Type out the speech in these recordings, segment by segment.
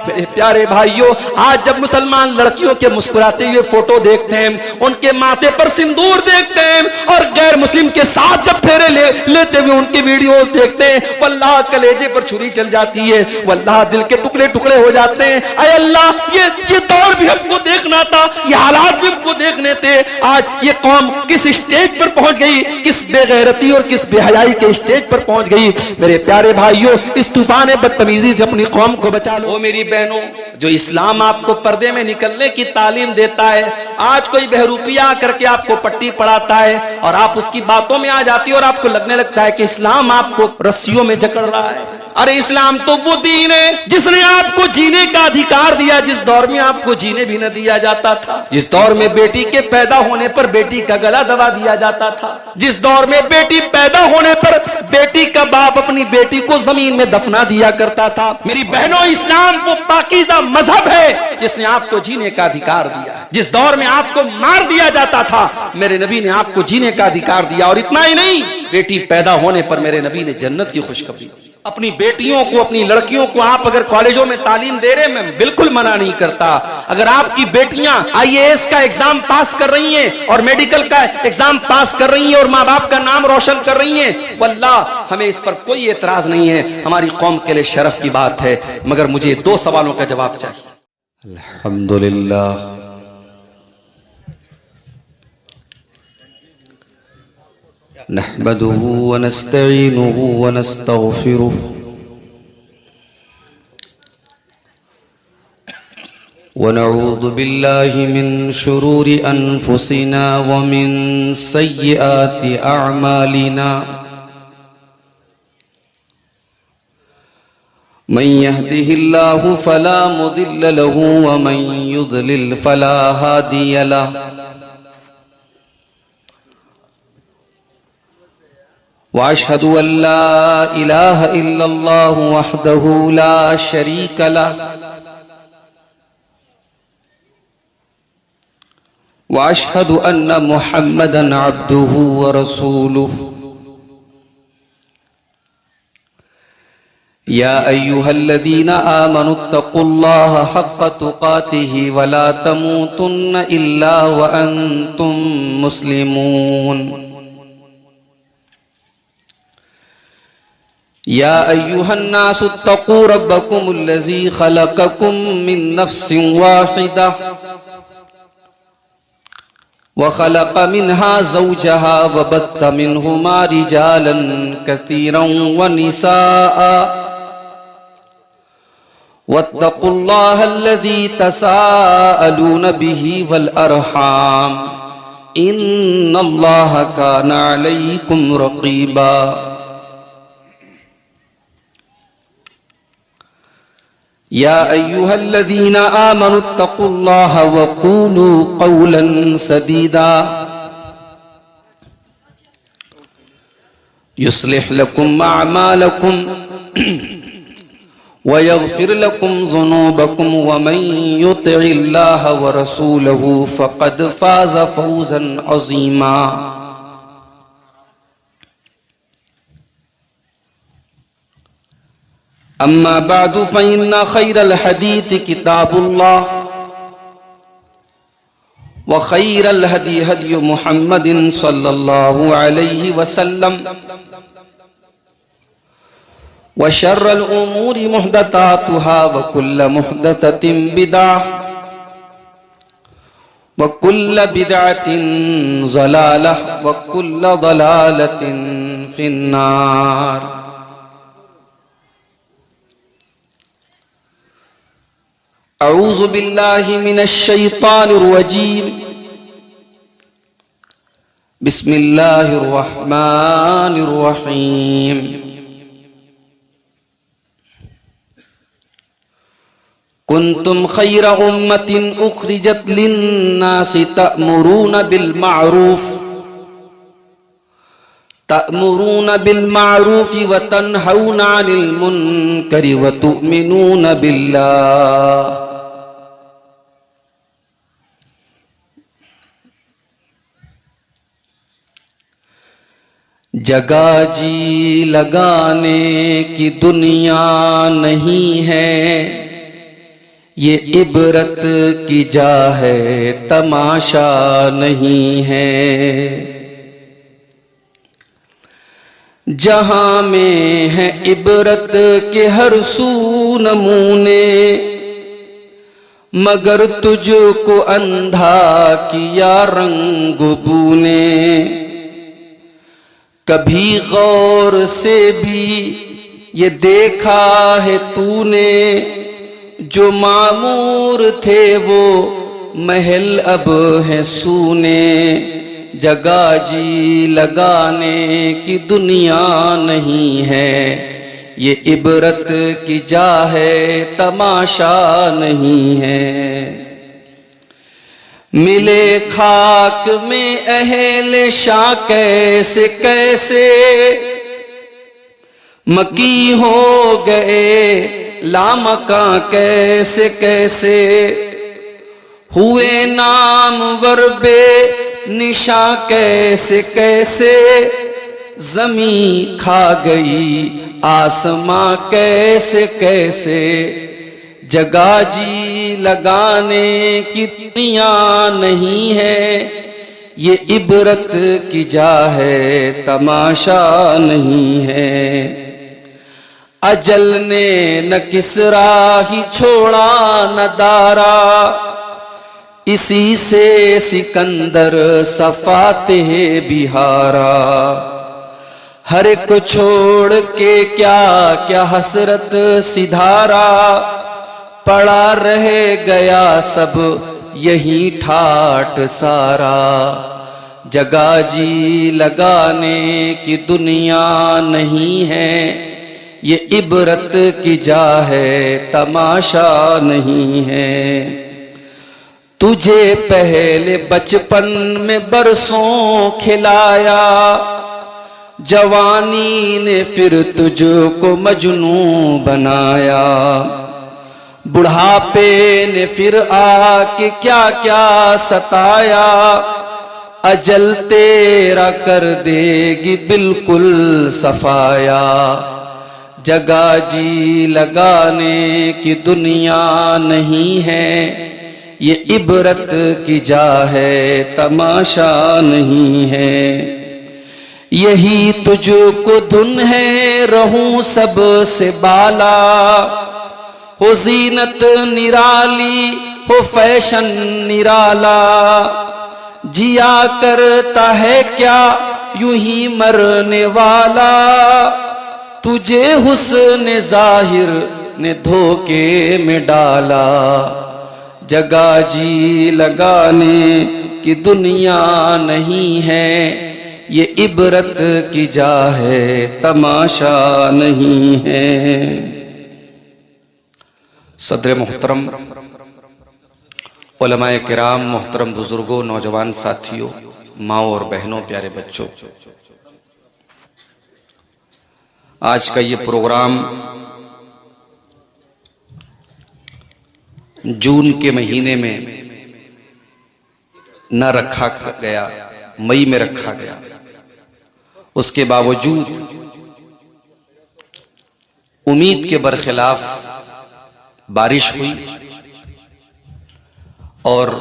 मेरे प्यारे भाइयों, आज जब मुसलमान लड़कियों के मुस्कुराते हुए फोटो देखते हैं, उनके माथे पर सिंदूर देखते हैं और गैर मुस्लिम के साथ जब फेरे लेते हुए उनके वीडियोस देखते हैं, वल्लाह कलेजे पर छुरी चल जाती है, वल्लाह दिल के टुकड़े टुकड़े हो जाते हैं। अय अल्लाह, ये दौर भी हमको देखना था, ये हालात भी हमको देखने थे। आज ये कौम किस स्टेज पर पहुंच गई, किस बेगैरती और किस बेहयाई के स्टेज पर पहुंच गई। मेरे प्यारे भाइयों, इस तूफान बदतमीजी से अपनी कौम को बचा लो। मेरी बहनों, जो इस्लाम आपको पर्दे में निकलने की तालीम देता है, आज कोई बहरूपिया करके आपको पट्टी पढ़ाता है और आप उसकी बातों में आ जाती है और आपको लगने लगता है कि इस्लाम आपको रस्सियों में जकड़ रहा है। अरे इस्लाम तो वो दीन है जिसने आपको जीने का अधिकार दिया, जिस दौर में आपको जीने भी न दिया जाता था, जिस दौर में बेटी के पैदा होने पर बेटी का गला दबा दिया जाता था, जिस दौर में बेटी पैदा होने पर बेटी का बाप अपनी बेटी को जमीन में दफना दिया करता था। मेरी बहनों, इस्लाम वो पाकीज़ा मजहब है जिसने आपको जीने का अधिकार दिया। जिस दौर में आपको मार दिया जाता था, मेरे नबी ने आपको जीने का अधिकार दिया। और इतना ही नहीं, बेटी पैदा होने पर मेरे नबी ने जन्नत की खुशखबरी दी। अपनी बेटियों को, अपनी लड़कियों को आप अगर कॉलेजों में तालीम दे रहे हैं, मैं बिल्कुल मना नहीं करता। अगर आपकी बेटियां IAS का एग्जाम पास कर रही हैं और मेडिकल का एग्जाम पास कर रही हैं और माँ बाप का नाम रोशन कर रही हैं, वल्लाह हमें इस पर कोई एतराज नहीं है, हमारी कौम के लिए शरफ की बात है। मगर मुझे 2 सवालों का जवाब चाहिए। अल्हम्दुलिल्लाह नहमदुहु व नस्तईनुहु व नस्तगफिरुह व नऊज़ु बिल्लाहि मिन शुरूरि अनफुसिना व मिन सय्यिआति अअमालिना मन यहदिहिल्लाहु फला मुदिल्ल लहु व मन युद्लिल फला हादिय लहु वाशहदु अल्ला इलाहा इल्लल्लाहु वहदहु ला शरीक लहु वाशहदु अन्ना मुहम्मदन अब्दुहु व रसूलुहु या अय्युहल्लज़ीना आमनुत्तक़ुल्लाहा हक़्क़ तुक़ातिही व ला तमूतुन्न इल्ला व अंतुम मुस्लिमून या अय्युहन्नासुत्तक़ू रब्बकुमुल्लज़ी ख़लक़कुम मिन नफ़्सिन वाहिदा व ख़लक़ मिन्हा ज़ौजहा व बत्थ मिन्हुमा रिजालन कसीरन व निसाअ वत्तक़ुल्लाहल्लज़ी तसाअलून बिही वल अरहाम इन्नल्लाहा काना अलैकुम रक़ीबा या अय्युहल्लज़ीना आमनुत्तक़ुल्लाहा व क़ूलू क़ौलन सदीदा युस्लिह लकुम अअमालकुम व यग़फ़िर लकुम ज़ुनूबकुम व मन युतिइल्लाहा व रसूलहु फ़क़द फ़ाज़ फ़ौज़न अज़ीमा। अम्मा बादु फ़इन्ना ख़ैरल हदीथ किताबुल्लाह व ख़ैरल हदी हदी मुहम्मदिन सल्लल्लाहु अलैहि वसल्लम व शर्रल उमूरि मुहदसातुहा व कुल्ल मुहदसतिन बिदअह व कुल्ल बिदअतिन ज़लालह व कुल्ल ज़लालतिन फिन्नार। अऊज़ु बिल्लाहि मिनश शैतानिर रजीम बिस्मिल्लाहिर रहमानिर रहीम। कुंतुम खैरा उम्मतिन उखरिजत लिन्नासि तअमुरूना बिल मारूफि व तन्हौना अनिल मुनकरि व तु'मिनूना बिल्लाह। जगह जी लगाने की दुनिया नहीं है, ये इबरत की जा है, तमाशा नहीं है। जहां में है इबरत के हर सू नमूने, मगर तुझको अंधा किया रंग बूने। कभी गौर से भी ये देखा है तूने, जो मामूर थे वो महल अब है सूने। जगह जी लगाने की दुनिया नहीं है, ये इबरत की जा है, तमाशा नहीं है। मिले खाक में अहले शाह कैसे कैसे, मकी हो गए लामका कैसे कैसे। हुए नामवर बे निशा कैसे कैसे, जमी खा गई आसमां कैसे कैसे। जगह जी लगाने की दुनिया नहीं है, ये इबरत की जा है, तमाशा नहीं है। अजल ने न किसरा ही छोड़ा न दारा, इसी से सिकंदर सफातेह बिहारा। हर एक को छोड़ के क्या क्या हसरत सिधारा, पड़ा रह गया सब यही ठाठ सारा। जगह जी लगाने की दुनिया नहीं है, ये इबरत की जा है, तमाशा नहीं है। तुझे पहले बचपन में बरसों खिलाया, जवानी ने फिर तुझको मजनू बनाया। बुढ़ापे ने फिर आके क्या क्या सताया, अजल तेरा कर देगी बिल्कुल सफाया। जगह जी लगाने की दुनिया नहीं है, ये इबरत की जा है, तमाशा नहीं है। यही तुझको धुन है रहूं सब से बाला, हो जीनत निराली हो फैशन निराला। जिया करता है क्या यूं ही मरने वाला, तुझे हुस्न जाहिर ने धोखे में डाला। जगह जी लगाने की दुनिया नहीं है, ये इबरत की जा है, तमाशा नहीं है। सदर मोहतरम, उलमाए किराम, मोहतरम बुजुर्गों, नौजवान साथियों, माओ और बहनों, प्यारे बच्चों, आज का ये प्रोग्राम जून के महीने में न रखा गया, मई में रखा गया। उसके बावजूद उम्मीद के बरखिलाफ बारिश हुई और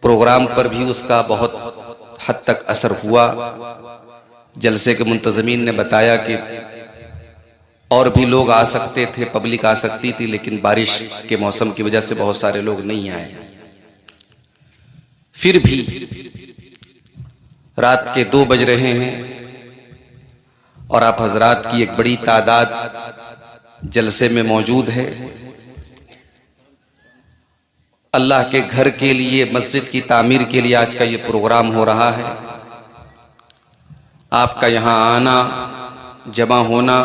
प्रोग्राम पर भी उसका बहुत हद तक असर हुआ। जलसे के मुंतज़मीन ने बताया कि और भी लोग आ सकते थे, पब्लिक आ सकती थी, लेकिन बारिश के मौसम की वजह से बहुत सारे लोग नहीं आए। फिर भी रात के 2 बज रहे हैं और आप हजरात की एक बड़ी तादाद जलसे में मौजूद है। अल्लाह के घर के लिए, मस्जिद की तामीर के लिए आज का ये प्रोग्राम हो रहा है। आपका यहाँ आना, जमा होना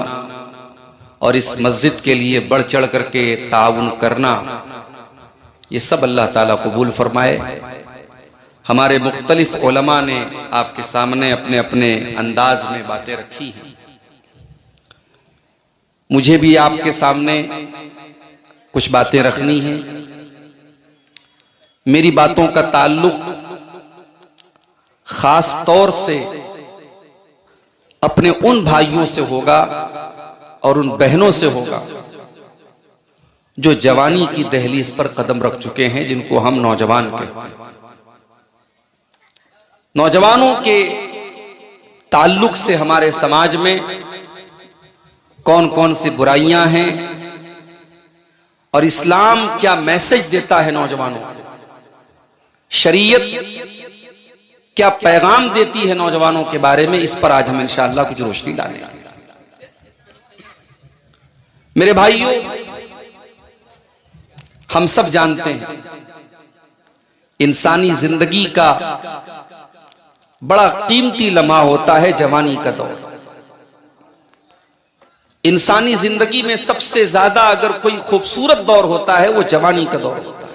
और इस मस्जिद के लिए बढ़ चढ़ करके ताउन करना, ये सब अल्लाह ताला कबूल फरमाए। हमारे मुख्तलिफ उलमा ने आपके सामने अपने अपने अंदाज में बातें रखी हैं। मुझे भी आपके सामने कुछ बातें रखनी हैं। मेरी बातों का ताल्लुक खास तौर से अपने उन भाइयों से होगा और उन बहनों से होगा जो जवानी की दहलीज पर कदम रख चुके हैं, जिनको हम नौजवान कहते हैं। नौजवानों के ताल्लुक से हमारे समाज में कौन कौन सी बुराइयां हैं और इस्लाम क्या मैसेज देता है नौजवानों को, शरीयत क्या पैगाम देती है नौजवानों के बारे में, इस पर आज हम इंशाअल्लाह कुछ रोशनी डालेंगे। मेरे भाइयों, हम सब जानते हैं इंसानी जिंदगी का बड़ा कीमती लम्हा होता है जवानी का दौर। इंसानी जिंदगी में सबसे ज्यादा अगर कोई खूबसूरत दौर होता है वो जवानी का दौर होता है।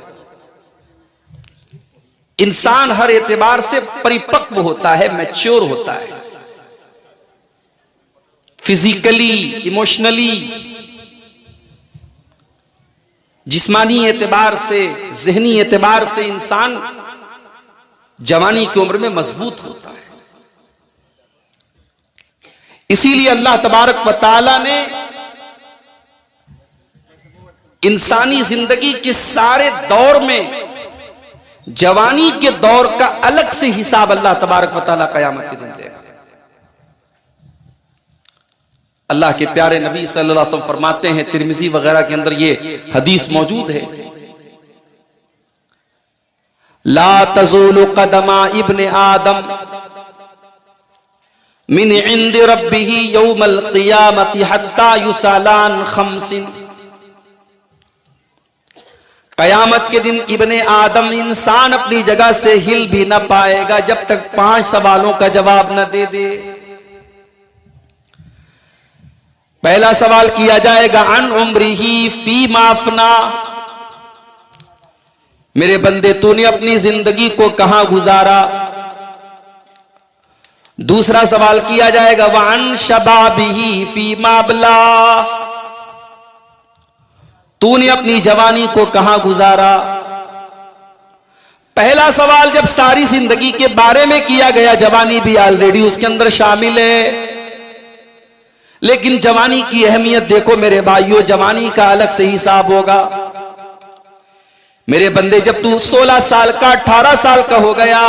इंसान हर एतबार से परिपक्व होता है, मैच्योर होता है, फिजिकली, इमोशनली, जिस्मानी एतबार से, जहनी एतबार से इंसान जवानी की उम्र में मजबूत होता है। इसीलिए अल्लाह तबारक व तआला ने इंसानी जिंदगी के सारे दौर में जवानी के दौर का अलग से हिसाब अल्लाह तबारक व तआला कयामत के दिन देगा। अल्लाह के प्यारे नबी सल्लल्लाहु अलैहि वसल्लम फरमाते हैं, तिरमिजी वगैरह के अंदर ये हदीस मौजूद है, ला तज़ूलु क़दमा इब्ने आदम मिन इंद रब्बिही यौमल क़ियामति हत्ता युसालान खम्सिन। कयामत के दिन इब्ने आदम इंसान अपनी जगह से हिल भी न पाएगा जब तक 5 सवालों का जवाब न दे दे। पहला सवाल किया जाएगा अन उम्रिही फीमा अफना, मेरे बंदे तूने अपनी जिंदगी को कहां गुजारा। दूसरा सवाल किया जाएगा वान शबाबिही फीमा अबला, तूने अपनी जवानी को कहां गुजारा। पहला सवाल जब सारी जिंदगी के बारे में किया गया, जवानी भी ऑलरेडी उसके अंदर शामिल है, लेकिन जवानी की अहमियत देखो मेरे भाइयों, जवानी का अलग से हिसाब होगा। मेरे बंदे जब तू 16 साल का, 18 साल का हो गया,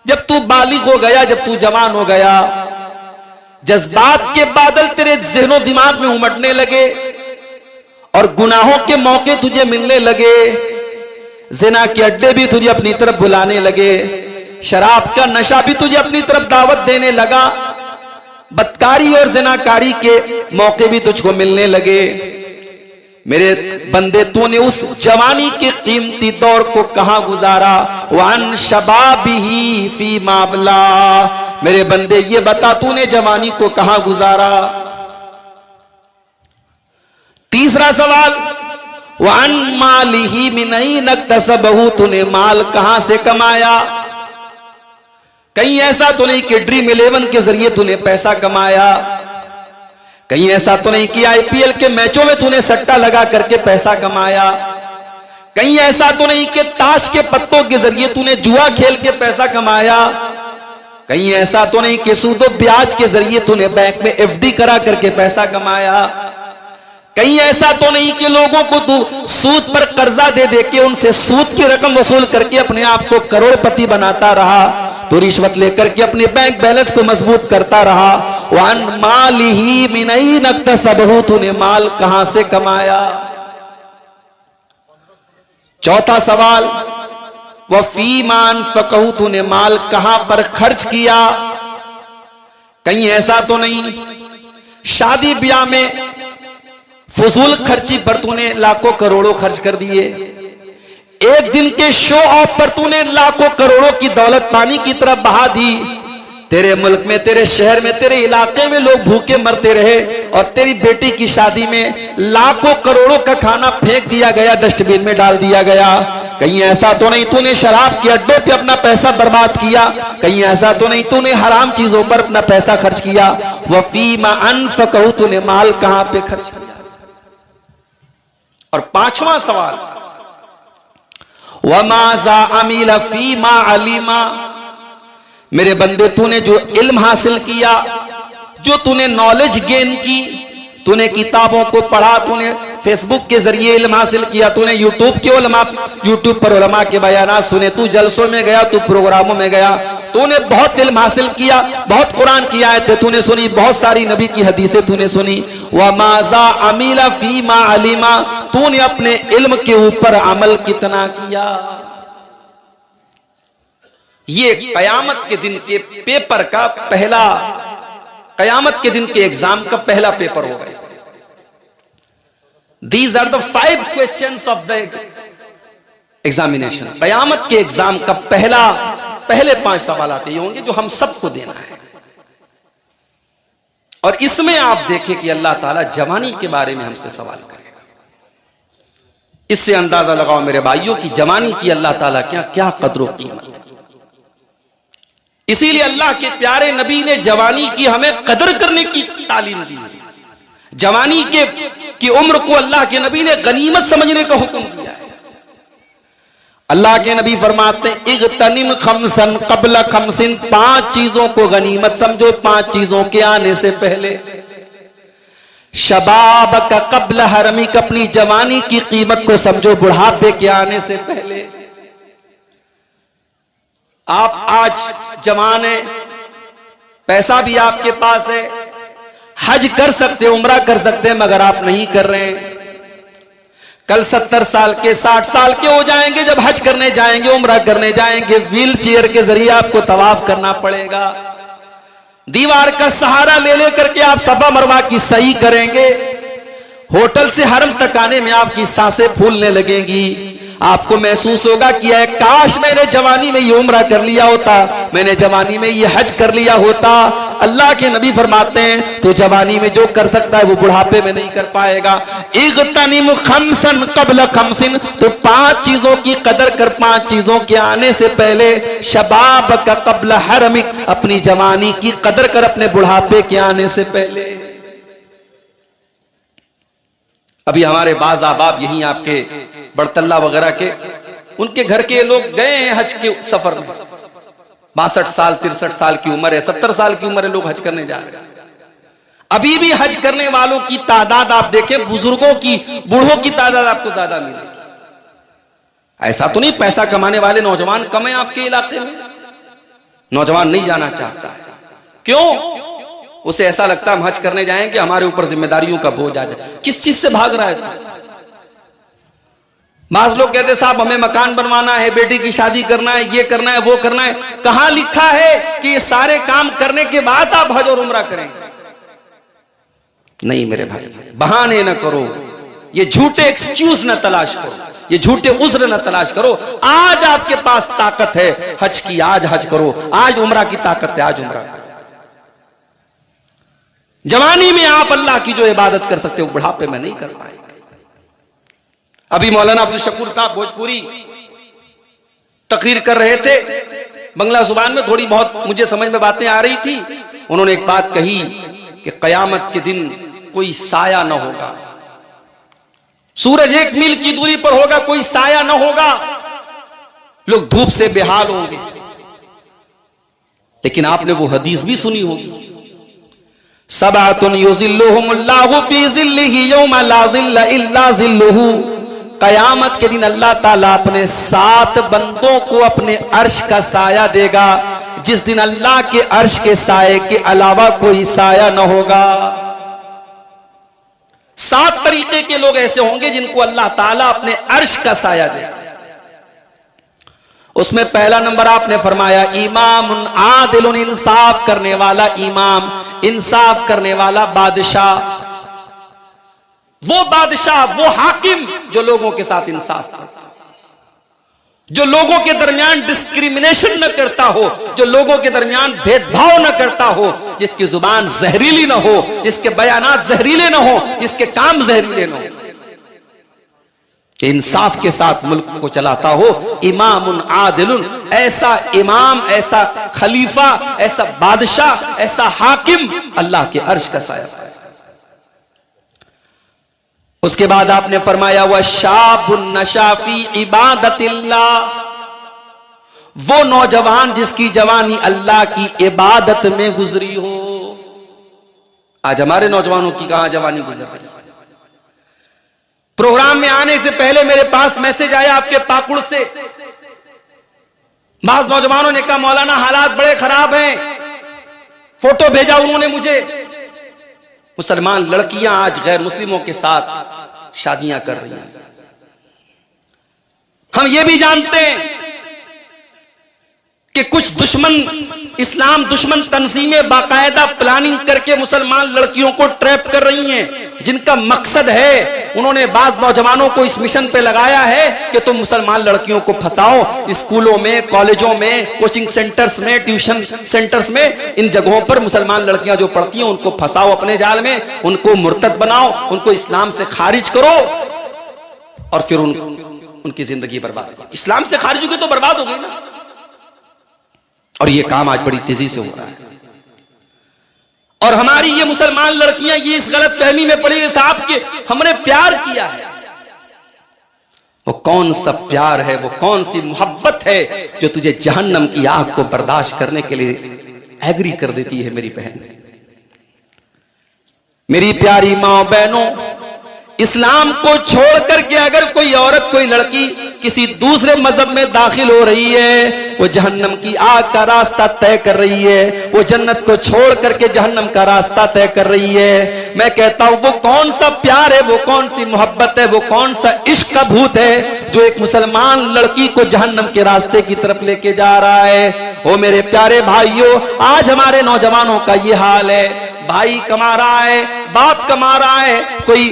जब तू बालिग हो गया, जब तू जवान हो गया, जज्बात के बादल तेरे ज़हनो दिमाग में उमड़ने लगे और गुनाहों के मौके तुझे मिलने लगे, ज़िना के अड्डे भी तुझे अपनी तरफ बुलाने लगे, शराब का नशा भी तुझे अपनी तरफ दावत देने लगा, बदकारी और ज़िनाकारी के मौके भी तुझको मिलने लगे। मेरे बंदे तूने उस जवानी के कीमती दौर को कहां गुजारा। वान शबाबिही फीमा अबला, मेरे बंदे ये बता तूने जवानी को कहां गुजारा। तीसरा सवाल वान मालिही मिन ऐन इक्तसबहू, तूने माल कहां से कमाया। कहीं ऐसा तो नहीं कि ड्रीम 11 के जरिए तूने पैसा कमाया, कहीं ऐसा तो नहीं कि आईपीएल के मैचों में तूने सट्टा लगा करके पैसा कमाया, कहीं ऐसा तो नहीं कि ताश के पत्तों के जरिए तूने जुआ खेल के पैसा कमाया, कहीं ऐसा तो नहीं कि सूदो ब्याज के जरिए तूने बैंक में एफडी करा करके पैसा कमाया, कहीं ऐसा तो नहीं कि लोगों को तू सूद पर कर्जा दे दे के उनसे सूद की रकम वसूल करके अपने आप को करोड़पति बनाता रहा, तो रिश्वत लेकर के अपने बैंक बैलेंस को मजबूत करता रहा। वान मालिही मिन ऐन इक्तसबहू, तूने माल कहां से कमाया। चौथा सवाल वफीमा अनफक़हू, तूने माल कहां पर खर्च किया। कहीं ऐसा तो नहीं शादी ब्याह में फजूल खर्ची पर तूने लाखों करोड़ों खर्च कर दिए, एक दिन के शो ऑफ पर तूने लाखों करोड़ों की दौलत पानी की तरफ बहा दी। तेरे मुल्क में, तेरे शहर में, तेरे इलाके में लोग भूखे मरते रहे और तेरी बेटी की शादी में लाखों करोड़ों का खाना फेंक दिया गया, डस्टबिन में डाल दिया गया। कहीं ऐसा तो नहीं तूने शराब के अड्डों पे अपना पैसा बर्बाद किया, कहीं ऐसा तो नहीं तूने हराम चीजों पर अपना पैसा खर्च किया। वफीमा अनफक़हू, तूने माल कहां पे खर्च किया। और पांचवा सवाल वमाज़ा अमिला फीमा अलीमा, मेरे बंदे तूने जो इल्म हासिल किया, जो तूने नॉलेज गेन की, तूने किताबों को पढ़ा, तूने फेसबुक के जरिए इल्म हासिल किया, तूने यूट्यूब पर उलमा के बयानात सुने, तू जलसों में गया, तू प्रोग्रामों में गया, तूने बहुत इल्म हासिल किया, बहुत कुरान की आयतें तूने सुनी, बहुत सारी नबी की हदीसें तूने सुनी। व माजा अमीला फी मा अलीमा, तूने अपने इल्म के ऊपर अमल कितना किया। ये कयामत के दिन के पेपर का पहला, कयामत के दिन के एग्जाम का पहला पेपर होगा। These are the 5 questions of the examination। कयामत के एग्जाम का पहले 5 सवाल आते ही होंगे जो हम सबको देना है। और इसमें आप देखें कि अल्लाह ताला जवानी के बारे में हमसे सवाल करेगा। इससे अंदाजा लगाओ मेरे भाइयों की जवानी की अल्लाह ताला क्या कदर कीमत है। इसीलिए अल्लाह के प्यारे नबी ने जवानी की हमें कदर करने की तालीम दी है। जवानी की उम्र को अल्लाह के नबी ने गनीमत समझने का हुक्म दिया है। अल्लाह के नबी फरमाते हैं इग़तनिम खमसन क़ब्ल खमसिन, 5 चीजों को गनीमत समझो 5 चीजों के आने से पहले। शबाब का क़ब्ल हरमिक, अपनी जवानी की कीमत को समझो बुढ़ापे के आने से पहले। आप आज जवान है, पैसा भी आपके पास है, हज कर सकते, उम्रा कर सकते हैं, मगर आप नहीं कर रहे हैं। कल 70 साल के 60 साल के हो जाएंगे, जब हज करने जाएंगे, उम्रा करने जाएंगे, व्हील चेयर के जरिए आपको तवाफ करना पड़ेगा। दीवार का सहारा ले लेकर के आप सफा मरवा की सही करेंगे। होटल से हरम तक आने में आपकी सांसें फूलने लगेंगी। आपको महसूस होगा कि काश मैंने जवानी में ये उम्रा कर लिया होता, मैंने जवानी में ये हज कर लिया होता। अल्लाह के नबी फरमाते हैं तो जवानी में जो कर सकता है वो बुढ़ापे में नहीं कर पाएगा। इग़तनिम खमसन क़ब्ल खमसिन, तो 5 चीजों की कदर कर 5 चीजों के आने से पहले। शबाब का क़ब्ल हरमिक, अपनी जवानी की कदर कर अपने बुढ़ापे के आने से पहले। अभी हमारे बाज अहबाब यहीं आपके बड़तल्ला वगैरह के, उनके घर के लोग गए हैं हज के सफर में। 62 साल 63 साल की उम्र है, 70 साल की उम्र है, लोग हज करने जा रहे हैं। अभी भी हज करने वालों की तादाद आप देखें, बुजुर्गों की, बूढ़ों की तादाद आपको ज्यादा मिलेगी। ऐसा तो नहीं पैसा कमाने वाले नौजवान कम है आपके इलाके में, नौजवान नहीं जाना चाहता है। क्यों? उसे ऐसा लगता है हम हज करने जाएंगे, हमारे ऊपर जिम्मेदारियों का बोझ आ जाए। किस चीज से भाग रहा है? बाज लोग कहते साहब हमें मकान बनवाना है, बेटी की शादी करना है, ये करना है, वो करना है। कहां लिखा है कि ये सारे काम करने के बाद आप हज और उम्रा करेंगे? नहीं मेरे भाई, बहाने न करो, ये झूठे एक्सक्यूज न तलाश करो, ये झूठे उज्र न तलाश करो। आज आपके पास ताकत है हज की, आज हज करो। आज उम्रा की ताकत है, आज उम्रा करो। जवानी में आप अल्लाह की जो इबादत कर सकते हो बुढ़ापे में नहीं कर पाएंगे। अभी मौलाना अब्दुल शकूर साहब भोजपुरी तकरीर कर रहे थे, बंगला जुबान में थोड़ी बहुत मुझे समझ में बातें आ रही थी। उन्होंने एक बात कही कि कयामत के दिन कोई साया न होगा, सूरज 1 मील की दूरी पर होगा, कोई साया न होगा, लोग धूप से बेहाल होंगे। लेकिन आपने वो हदीस भी सुनी होगी, सबातुन युज़िल्लुहुमुल्लाहु फी ज़िल्लिही यौमा ला ज़िल्ला इल्ला ज़िल्लुहु। कयामत के दिन अल्लाह ताला अपने 7 बंदों को अपने अर्श का साया देगा, जिस दिन अल्लाह के अर्श के साये के अलावा कोई साया न होगा। 7 तरीके के लोग ऐसे होंगे जिनको अल्लाह ताला अपने अर्श का साया देगा। उसमें पहला नंबर आपने फरमाया इमामुन आदिलुन, इंसाफ करने वाला इमाम, इंसाफ करने वाला बादशाह। वो बादशाह, वो हाकिम जो लोगों के साथ इंसाफ करता हो, जो लोगों के दरमियान डिस्क्रिमिनेशन न करता हो, जो लोगों के दरमियान भेदभाव न करता हो, जिसकी जुबान जहरीली न हो, जिसके बयानात जहरीले न हो, जिसके काम जहरीले न हो, कि इंसाफ के साथ मुल्क को चलाता हो। इमामुन आदिलुन, ऐसा इमाम, ऐसा खलीफा, ऐसा बादशाह, ऐसा हाकिम अल्लाह के अर्श का साया पाएगा। उसके बाद आपने फरमाया वह शाबुन नशाफी इबादतिल्लाह, वो नौजवान जिसकी जवानी अल्लाह की इबादत में गुजरी हो, आज हमारे नौजवानों की कहां जवानी गुजर रही है। प्रोग्राम में आने से पहले मेरे पास मैसेज आया आपके पाकुड़ से, बाज नौजवानों ने कहा मौलाना हालात बड़े खराब हैं, फोटो भेजा उन्होंने मुझे, मुसलमान लड़कियां आज गैर मुस्लिमों के साथ शादियां कर रही हैं। हम ये भी जानते हैं कि कुछ दुश्मन, इस्लाम दुश्मन तंजीमें बाकायदा प्लानिंग करके मुसलमान लड़कियों को ट्रैप कर रही हैं, जिनका मकसद है, उन्होंने बाज नौजवानों को इस मिशन पे लगाया है कि तुम मुसलमान लड़कियों को फंसाओ, स्कूलों में, कॉलेजों में, कोचिंग सेंटर्स में, ट्यूशन सेंटर्स में, इन जगहों पर मुसलमान लड़कियां जो पढ़ती हैं उनको फंसाओ अपने जाल में, उनको मुर्तद बनाओ, उनको इस्लाम से खारिज करो और फिर उनकी जिंदगी बर्बाद करो। इस्लाम से खारिज होगी तो बर्बाद हो गई ना। और ये काम आज बड़ी तेजी से हो रहा है। और हमारी ये मुसलमान लड़कियां ये इस गलत फहमी में पड़ी साहब कि हमने प्यार किया है। वो कौन सा प्यार है, वो कौन सी मोहब्बत है जो तुझे जहन्नम की आग को बर्दाश्त करने के लिए एग्री कर देती है। मेरी बहन, मेरी प्यारी माँ बहनों, इस्लाम को छोड़ करके अगर कोई औरत, कोई लड़की किसी दूसरे मजहब में दाखिल हो रही है, वो जहन्नम की आग का रास्ता तय कर रही है, वो जन्नत को छोड़ करके जहन्नम का रास्ता तय कर रही है। मैं कहता हूं वो कौन सा प्यार है, वो कौन सी मोहब्बत है, वो कौन सा इश्क का भूत है जो एक मुसलमान लड़की को जहन्नम के रास्ते की तरफ लेके जा रहा है। ओ मेरे प्यारे भाइयों, आज हमारे नौजवानों का ये हाल है। भाई कमा रहा है, बाप कमा रहा है, कोई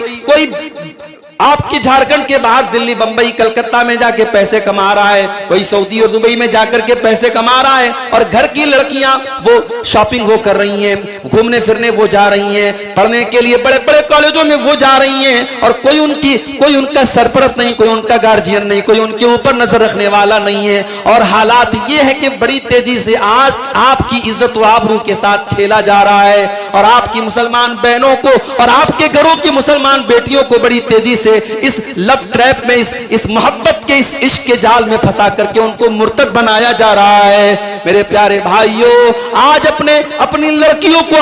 आपके झारखंड के बाहर दिल्ली, बंबई, कलकत्ता में जाके पैसे कमा रहा है, कोई सऊदी और दुबई में जाकर के पैसे कमा रहा है, और घर की लड़कियां वो शॉपिंग वो कर रही हैं, घूमने फिरने वो जा रही हैं, पढ़ने के लिए बड़े बड़े कॉलेजों में वो जा रही हैं, और कोई उनका सरपरस्त नहीं, कोई उनका गार्जियन नहीं, कोई उनके ऊपर नजर रखने वाला नहीं है। और हालात ये है कि बड़ी तेजी से आज आपकी इज्जत व आबरू के साथ खेला जा रहा है, और आपकी मुसलमान बहनों को और आपके घरों की मुसलमान बेटियों को बड़ी तेजी से इस लव ट्रैप में, इस मोहब्बत के, इस इश्क के जाल में फंसा करके उनको मुर्तद बनाया जा रहा है। मेरे प्यारे भाइयों, आज अपनी लड़कियों को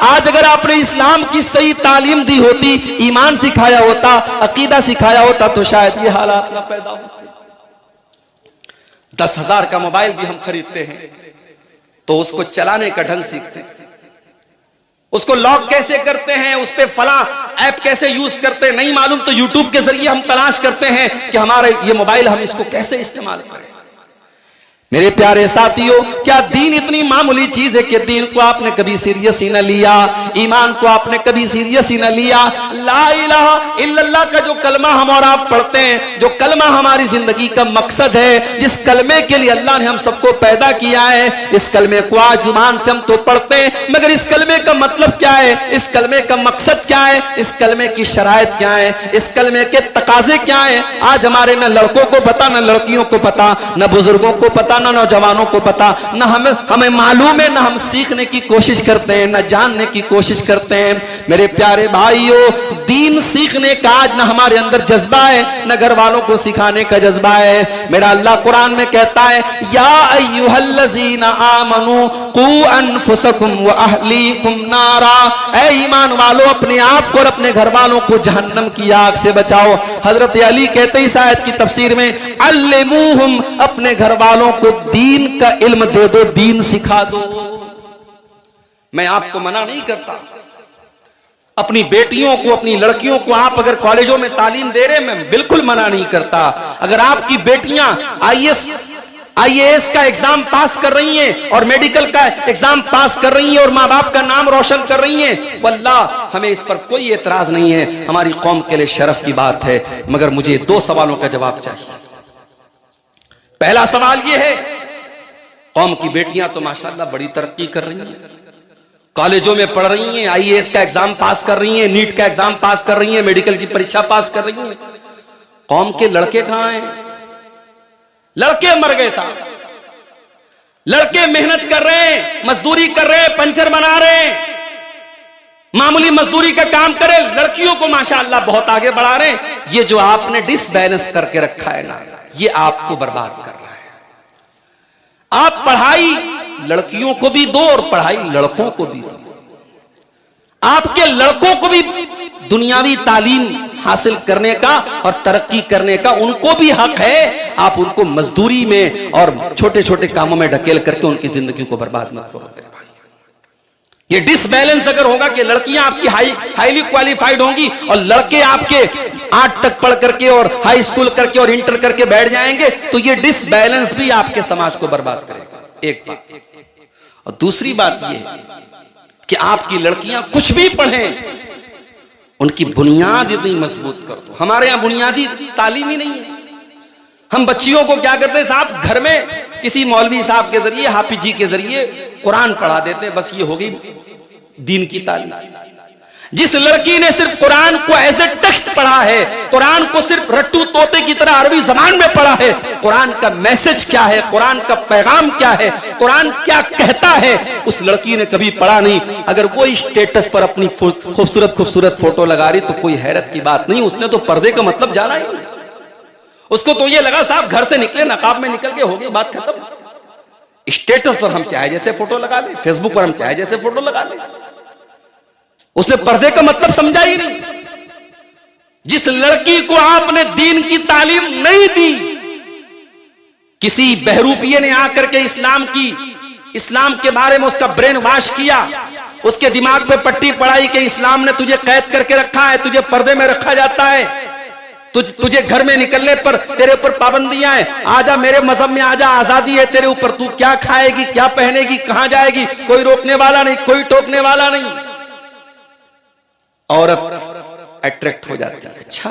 आज अगर आपने इस्लाम की सही तालीम दी होती, ईमान सिखाया होता, अकीदा सिखाया होता, तो शायद ये हालात ना पैदा होते। 10,000 का मोबाइल भी हम खरीदते हैं तो उसको चलाने का ढंग सीखते हैं, उसको लॉक कैसे करते हैं, उस पे फला ऐप कैसे यूज करते हैं नहीं मालूम, तो यूट्यूब के जरिए हम तलाश करते हैं कि हमारा ये मोबाइल हम इसको कैसे इस्तेमाल करें। मेरे प्यारे साथियों, क्या दीन इतनी मामूली चीज है कि दीन को आपने कभी सीरियस ही न लिया, ईमान को आपने कभी सीरियस ही न लिया। ला इलाहा इल्लल्लाह का जो कलमा हम और आप पढ़ते हैं, जो कलमा हमारी जिंदगी का मकसद है, जिस कलमे के लिए अल्लाह ने हम सबको पैदा किया है, इस कलमे को आज जुबान से हम तो पढ़ते हैं, मगर इस कलमे का मतलब क्या है, इस कलमे का मकसद क्या है, इस कलमे की शराइत क्या है, इस कलमे के तकाजे क्या है, आज हमारे न लड़कों को पता, न लड़कियों को पता, न बुजुर्गों को पता, न नौजवानों को पता, न हमें मालूम है, न हम सीखने की कोशिश करते हैं, न जानने की कोशिश करते हैं। मेरे प्यारे भाइयों, दीन सीखने का आज न हमारे अंदर जज्बा है, न घर वालों को सिखाने का जज्बा है। मेरा अल्लाह कुरान में कहता है, या अय्युहल्लज़ीना आमनू कू अनफुसकुम व अहलीकुम नारा, ऐ ईमान वालों, अपने आप को और अपने घर वालों को जहन्नम की आग से बचाओ। हजरत अली कहते इस आयत की तफसीर में, अल्लिमूहुम, अपने घर वालों को दीन का इल्म दे दो, दीन सिखा दो। मैं आपको मना नहीं करता, अपनी बेटियों को, अपनी लड़कियों को आप अगर कॉलेजों में तालीम दे रहे हैं, मैं बिल्कुल मना नहीं करता। अगर आपकी बेटियां आईएएस का एग्जाम पास कर रही हैं और मेडिकल का एग्जाम पास कर रही हैं और माँ बाप का नाम रोशन कर रही हैं, वल्लाह हमें इस पर कोई एतराज नहीं है, हमारी कौम के लिए शरफ की बात है। मगर मुझे 2 सवालों का जवाब चाहिए। पहला सवाल यह है, कौम की बेटियां तो माशाल्लाह बड़ी तरक्की कर रही हैं, कॉलेजों में पढ़ रही हैं, आईएएस का एग्जाम पास कर रही हैं, नीट का एग्जाम पास कर रही हैं, मेडिकल की परीक्षा पास कर रही हैं। कौम के लड़के कहां हैं? लड़के मर गए साहब। लड़के मेहनत कर रहे हैं, मजदूरी कर रहे हैं, पंचर बना रहे हैं, मामूली मजदूरी का काम करे, लड़कियों को माशाअल्लाह बहुत आगे बढ़ा रहे हैं। ये जो आपने डिसबैलेंस करके रखा है ना, ये आपको बर्बाद कर रहा है। आप पढ़ाई लड़कियों को भी दो और पढ़ाई लड़कों को भी दो। आपके लड़कों को भी दुनियावी तालीम हासिल करने का और तरक्की करने का उनको भी हक है। आप उनको मजदूरी में और छोटे छोटे कामों में ढकेल करके उनकी जिंदगी को बर्बाद मत करो मेरे भाई। ये डिसबैलेंस अगर होगा कि लड़कियां आपकी हाईली क्वालिफाइड होंगी और लड़के आपके 8 तक पढ़ करके और हाई स्कूल करके और इंटर करके बैठ जाएंगे, तो ये डिसबैलेंस भी आपके समाज को बर्बाद करेगा। एक बात। और दूसरी बात ये कि आपकी लड़कियां कुछ भी पढ़ें, उनकी बुनियाद इतनी मजबूत कर दो। हमारे यहां बुनियादी तालीम ही नहीं है। हम बच्चियों को क्या करते हैं साहब, घर में किसी मौलवी साहब के जरिए, हाफिज जी के जरिए कुरान पढ़ा देते हैं, बस ये होगी दीन की तालीम। जिस लड़की ने सिर्फ कुरान को एज ए टेक्स्ट पढ़ा है, कुरान को सिर्फ रट्टू तोते की तरह अरबी जबान में पढ़ा है, कुरान का मैसेज क्या है, कुरान का पैगाम क्या है, कुरान क्या कहता है, उस लड़की ने कभी पढ़ा नहीं। अगर वो स्टेटस पर अपनी खूबसूरत खूबसूरत फोटो लगा रही तो कोई हैरत की बात नहीं, उसने तो पर्दे का मतलब जाना ही नहीं। उसको तो ये लगा साहब घर से निकले नकाब में निकल के हो गई बात खत्म। स्टेटस पर हम चाहे जैसे फोटो लगा ले, फेसबुक पर हम चाहे जैसे फोटो लगा ले, उसने पर्दे का मतलब समझा ही नहीं। जिस लड़की को आपने दीन की तालीम नहीं दी, किसी बहरूपिये ने आकर के इस्लाम के बारे में उसका ब्रेन वॉश किया, उसके दिमाग पे पट्टी पड़ाई कि इस्लाम ने तुझे कैद करके रखा है, तुझे पर्दे में रखा जाता है, तुझे घर में निकलने पर तेरे ऊपर पाबंदियां हैं, आजा मेरे मजहब में आजा, आजादी है तेरे ऊपर, तू क्या खाएगी, क्या पहनेगी, कहां जाएगी, कोई रोकने वाला नहीं, कोई टोकने वाला नहीं। औरत अट्रैक्ट हो जाती है, अच्छा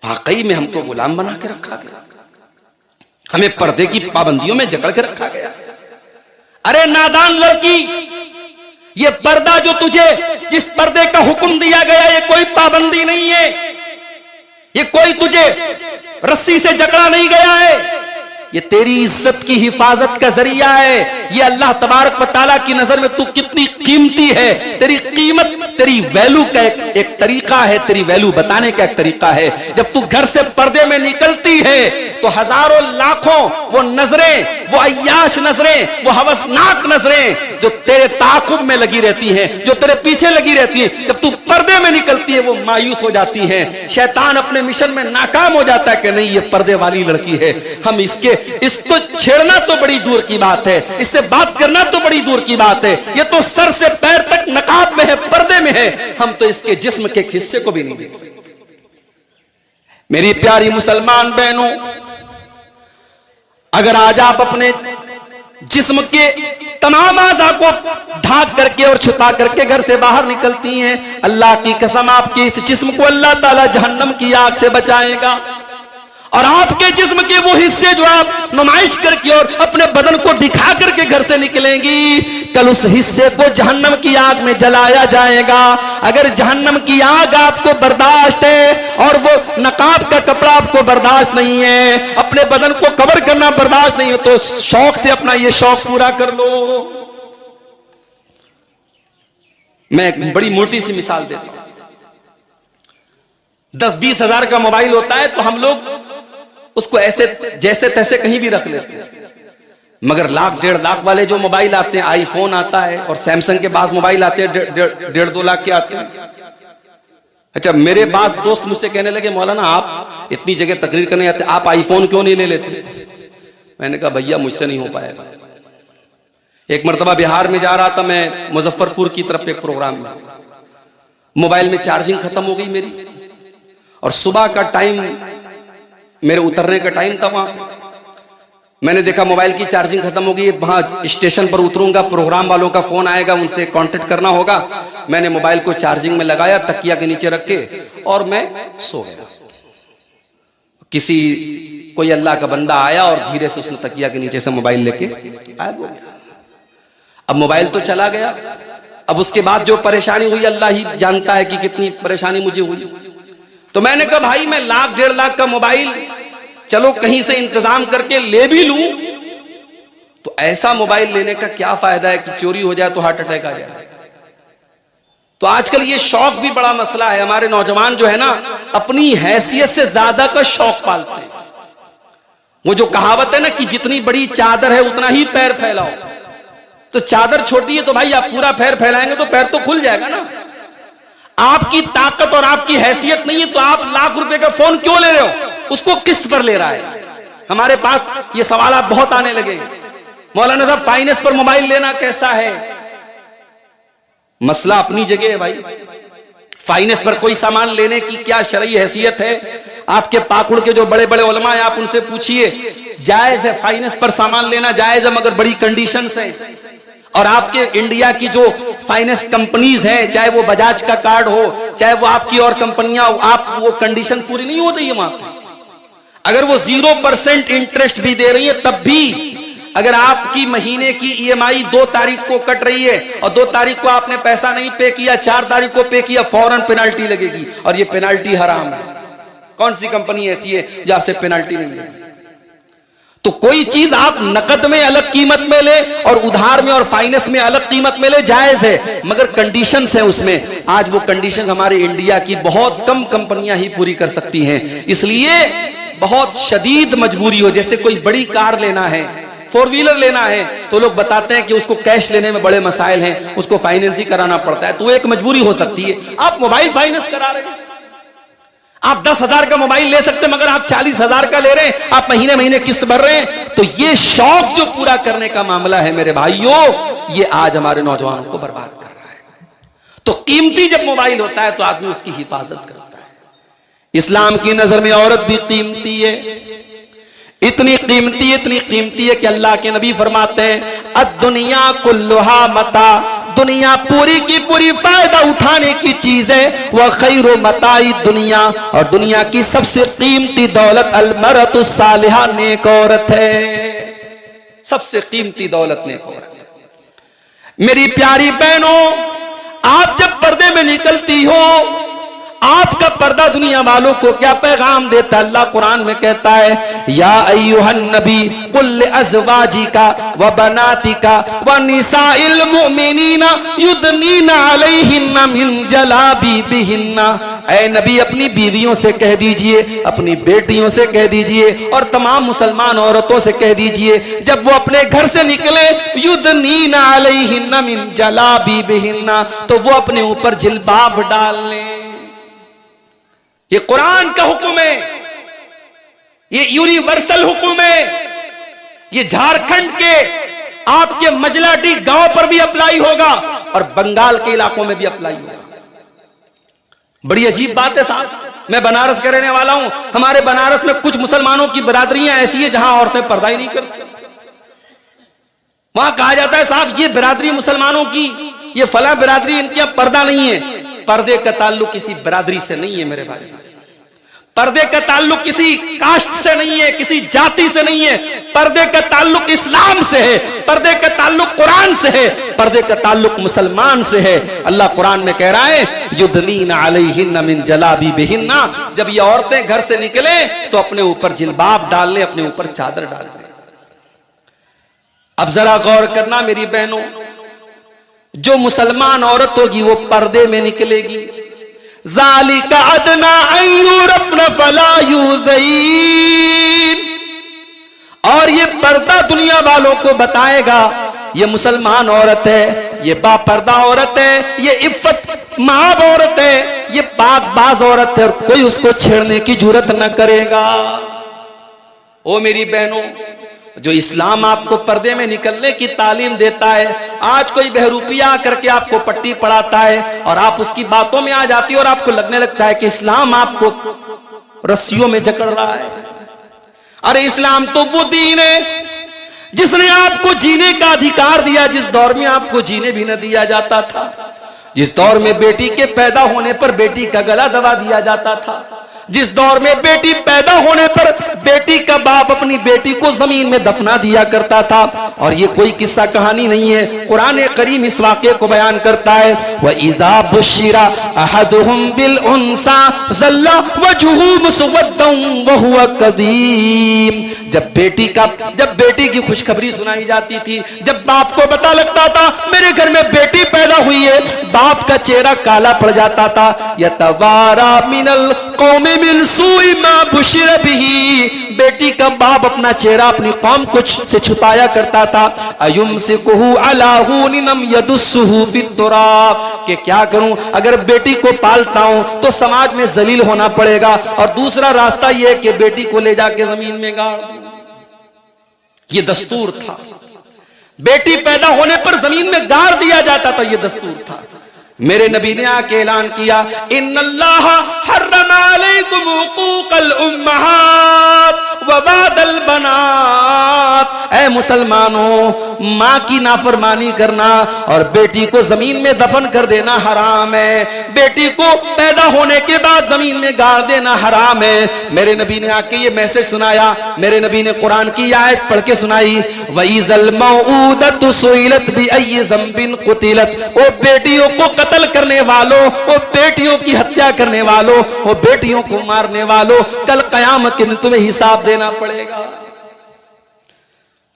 वाकई में हमको गुलाम बना के रखा गया, हमें पर्दे की पाबंदियों में जकड़ के रखा गया। अरे नादान लड़की, ये पर्दा जो तुझे, जिस पर्दे का हुक्म दिया गया, ये कोई पाबंदी नहीं है, ये कोई तुझे रस्सी से जकड़ा नहीं गया है, ये तेरी इज्जत की हिफाजत का जरिया है। ये अल्लाह तबारक व तआला की नजर में तू कितनी कीमती है, तेरी कीमत, तेरी वैल्यू का एक तरीका है, तेरी वैल्यू बताने का एक तरीका है। जब तू घर से पर्दे में निकलती है तो हजारों लाखों वो नजरें, वो अय्याश नजरें, वो हवसनाक नजरें जो तेरे ताकुब में लगी रहती हैं, जो तेरे पीछे लगी रहती हैं, जब तू पर्दे में निकलती है वो मायूस हो जाती हैं। शैतान अपने मिशन में नाकाम हो जाता है कि नहीं ये पर्दे वाली लड़की है, हम इसको छेड़ना तो बड़ी दूर की बात है, इससे बात करना तो बड़ी दूर की बात है, ये तो सर से पैर तक नकाब में है, पर्दे में है, हम तो इसके जिस्म के हिस्से को भी नहीं देख सकते। मेरी प्यारी मुसलमान बहनों, अगर आज आप अपने जिस्म के तमाम आज़ा को ढाक करके और छुपा करके घर से बाहर निकलती हैं, अल्लाह की कसम आपके इस जिस्म को अल्लाह ताला जहन्नम की आग से बचाएगा। और आपके जिस्म के वो हिस्से जो आप नुमाइश करके और अपने बदन को दिखा करके घर से निकलेंगी, कल उस हिस्से को जहन्नम की आग में जलाया जाएगा। अगर जहन्नम की आग आपको बर्दाश्त है और वो नकाब का कपड़ा आपको बर्दाश्त नहीं है, अपने बदन को कवर करना बर्दाश्त नहीं है, तो शौक से अपना ये शौक पूरा कर लो। मैं एक बड़ी मोटी सी मिसाल देता हूं। 10-20 हजार का मोबाइल होता है तो हम लोग उसको ऐसे जैसे तैसे कहीं भी रख लेते हैं, मगर 1-1.5 लाख वाले जो मोबाइल आते हैं, आईफोन आता है और सैमसंग के पास मोबाइल आते हैं 1.5-2 लाख के आते हैं। अच्छा, मेरे पास दोस्त मुझसे कहने लगे, मौलाना आप इतनी जगह तकरीर करने आते, आप आईफोन क्यों नहीं ले लेते? मैंने कहा भैया मुझसे नहीं हो पाएगा। एक मरतबा बिहार में जा रहा था मैं, मुजफ्फरपुर की तरफ एक प्रोग्राम में, मोबाइल में चार्जिंग खत्म हो गई मेरी, और सुबह का टाइम मेरे उतरने का टाइम था वहां। मैंने देखा मोबाइल की चार्जिंग खत्म हो गई, वहां स्टेशन पर उतरूंगा, प्रोग्राम वालों का फोन आएगा, उनसे कांटेक्ट करना होगा। मैंने मोबाइल को चार्जिंग में लगाया, तकिया के नीचे रख के, और मैं सो गया। कोई अल्लाह का बंदा आया और धीरे से उसने तकिया के नीचे से मोबाइल लेके गायब हो गया। अब मोबाइल तो चला गया, अब उसके बाद जो परेशानी हुई अल्लाह ही जानता है कि कितनी परेशानी मुझे हुई। तो मैंने कहा भाई मैं 1-1.5 लाख का मोबाइल चलो कहीं से इंतजाम करके ले भी लूं, तो ऐसा मोबाइल लेने का क्या फायदा है कि चोरी हो जाए तो हार्ट अटैक आ जाए। तो आजकल ये शौक भी बड़ा मसला है। हमारे नौजवान जो है ना, अपनी हैसियत से ज्यादा का शौक पालते हैं। वो जो कहावत है ना कि जितनी बड़ी चादर है उतना ही पैर फैलाओ, तो चादर छोटी है तो भाई आप पूरा पैर फैलाएंगे तो पैर तो खुल जाएगा ना। आपकी ताकत और आपकी हैसियत नहीं है तो आप लाख रुपए का फोन क्यों ले रहे हो, उसको किस्त पर ले रहा है। हमारे पास ये सवाल बहुत आने लगे, मौलाना साहब फाइनेंस पर मोबाइल लेना कैसा है? मसला अपनी जगह है भाई, फाइनेंस पर कोई सामान लेने की क्या शरई हैसियत है? आपके पाकुड़ के जो बड़े बड़े उलमा है आप उनसे पूछिए, जायज है फाइनेंस पर सामान लेना, जायज है मगर बड़ी कंडीशंस हैं। और आपके इंडिया की जो फाइनेंस कंपनीज हैं, चाहे वो बजाज का कार्ड हो, चाहे वो आपकी और कंपनियां, आप वो कंडीशन पूरी नहीं होती है वहां पे। अगर वो 0% इंटरेस्ट भी दे रही है तब भी अगर आपकी महीने की ईएमआई 2 तारीख को कट रही है और 2 तारीख को आपने पैसा नहीं पे किया, 4 तारीख को पे किया, फौरन पेनाल्टी लगेगी। और ये पेनाल्टी हराम है। कौन सी कंपनी ऐसी है जो आपसे पेनाल्टी नहीं लेगी? तो कोई चीज आप नकद में अलग कीमत में ले और उधार में और फाइनेंस में अलग कीमत में ले, जायज है, मगर कंडीशंस हैं उसमें। आज वो कंडीशन हमारे इंडिया की बहुत कम कंपनियां ही पूरी कर सकती हैं। इसलिए बहुत शदीद मजबूरी हो, जैसे कोई बड़ी कार लेना है, 4 व्हीलर लेना है, तो लोग बताते हैं कि उसको कैश लेने में बड़े मसाइल हैं, उसको फाइनेंस ही कराना पड़ता है, तो एक मजबूरी हो सकती है। आप मोबाइल फाइनेंस करा रहे हैं, आप 10,000 का मोबाइल ले सकते हैं मगर आप 40,000 का ले रहे हैं, आप महीने महीने किस्त भर रहे हैं। तो ये शौक जो पूरा करने का मामला है मेरे भाइयों, ये आज हमारे नौजवानों को बर्बाद कर रहा है। तो कीमती जब मोबाइल होता है तो आदमी उसकी हिफाजत करता है। इस्लाम की नजर में औरत भी कीमती है, इतनी कीमती है कि अल्लाह के नबी फरमाते हैं, अद्दुनिया कुल्लुहा मता, दुनिया पूरी की पूरी फायदा उठाने की चीज है। वह खैरो मताई दुनिया, और दुनिया की सबसे कीमती दौलत अलमरतु सालिहा, नेक औरत है। सबसे कीमती दौलत नेक औरत है। मेरी प्यारी बहनों, आप जब पर्दे में निकलती हो, आपका पर्दा दुनिया वालों को क्या पैगाम देता है? अल्लाह कुरान में कहता है, या अय्युहन नबी कुल अज़वाजिका व बनातिका व निसाइल मुमिनीना युदनीना अलैहिन्ना मिन जलाबिबिहिन्ना। ऐ नबी अपनी बीवियों से कह दीजिए, अपनी बेटियों से कह दीजिए और तमाम मुसलमान औरतों से कह दीजिए, जब वो अपने घर से निकले, युदनीना अलैहिन्ना मिन जलाबिबिहिन्ना, तो वो अपने ऊपर जिल्बाब डाल लें। ये कुरान का हुक्म है, ये यूनिवर्सल हुक्म है। ये झारखंड के आपके मजलाटी गांव पर भी अप्लाई होगा और बंगाल के इलाकों में भी अप्लाई होगा। बड़ी अजीब बात है साहब, मैं बनारस का रहने वाला हूं। हमारे बनारस में कुछ मुसलमानों की बिरादरियां ऐसी है जहां औरतें पर्दा ही नहीं करती। वहां कहा जाता है साहब ये बिरादरी मुसलमानों की, ये फला बिरादरी, इनकी अब पर्दा नहीं है। पर्दे का ताल्लुक किसी बिरादरी से नहीं है मेरे भाई, पर्दे का ताल्लुक किसी कास्ट से नहीं है, किसी जाति से नहीं है। पर्दे का ताल्लुक इस्लाम से है, पर्दे का ताल्लुक कुरान से है, पर्दे का ताल्लुक मुसलमान से है। अल्लाह कुरान में कह रहा है, युदनीना अलैहिन्ना मिन जलाबिबिहिन्ना, जब ये औरतें घर से निकले तो अपने ऊपर जिल्बाब डाल ले, अपने ऊपर चादर डाल ले। अब जरा गौर करना मेरी बहनों, जो मुसलमान औरत होगी वो पर्दे में निकलेगी। ज़ालिका अदना अन युरफ़्न फला युज़ईन, और ये पर्दा दुनिया वालों को बताएगा ये मुसलमान औरत है, ये बापर्दा औरत है, ये इफ्फत माब औरत है, ये पाकबाज औरत है, और कोई उसको छेड़ने की जुर्रत न करेगा। ओ मेरी बहनों, जो इस्लाम आपको पर्दे में निकलने की तालीम देता है, आज कोई बहरूपिया करके आपको पट्टी पढ़ाता है और आप उसकी बातों में आ जाती है और आपको लगने लगता है कि इस्लाम आपको रस्सियों में जकड़ रहा है। अरे इस्लाम तो वो दीन है जिसने आपको जीने का अधिकार दिया, जिस दौर में आपको जीने भी न दिया जाता था, जिस दौर में बेटी के पैदा होने पर बेटी का गला दबा दिया जाता था, जिस दौर में बेटी पैदा होने पर बेटी का बाप अपनी बेटी को जमीन में दफना दिया करता था। और ये कोई किस्सा कहानी नहीं है, कुरान करीम इस वाक़े को बयान करता है, व इज़ा बुश्शिरा अहदुहुम बिल उन्सा ज़ल्ला वजहुहु मुस्वद्दन व हुवा कदीम। जब बेटी की खुशखबरी सुनाई जाती थी, जब बाप को पता लगता था मेरे घर में बेटी पैदा हुई है, बाप का चेहरा काला पड़ जाता था। यतवारा मिनल कौमी मिन सूई मा बुशिर बिही, बेटी का बाप अपना चेहरा अपनी कौम कुछ से छुपाया करता था। अयुमसिकुहु अला हुनिनम यदुस्सुहु फित्तुराब, कि क्या करूं, अगर बेटी को पालता हूं तो समाज में जलील होना पड़ेगा, और दूसरा रास्ता यह कि बेटी को ले जाके जमीन में गाड़ दूं। यह दस्तूर था। बेटी पैदा होने पर जमीन में गाड़ दिया जाता था, यह दस्तूर था। मेरे नबी ने आके ऐलान किया, इन्नल्लाह हर्रमा अलैकुम हुकूकल उम्महात व बादल बनात। ऐ मुसलमानों, माँ की नाफरमानी करना और बेटी को जमीन में दफन कर देना हराम है। बेटी को पैदा होने के बाद जमीन में गाड़ देना हराम है। मेरे नबी ने आके ये मैसेज सुनाया। मेरे नबी ने कुरान की आयत पढ़ के सुनाई, वइज़ल मौऊदतु सुइलत बिअय्यि ज़ंबिन कुतिलत। वो बेटियों को कत्ल करने वालों, वो बेटियों की हत्या करने वालों, वो बेटियों को मारने वालों, कल कयामत के दिन तुम्हें हिसाब देना पड़ेगा।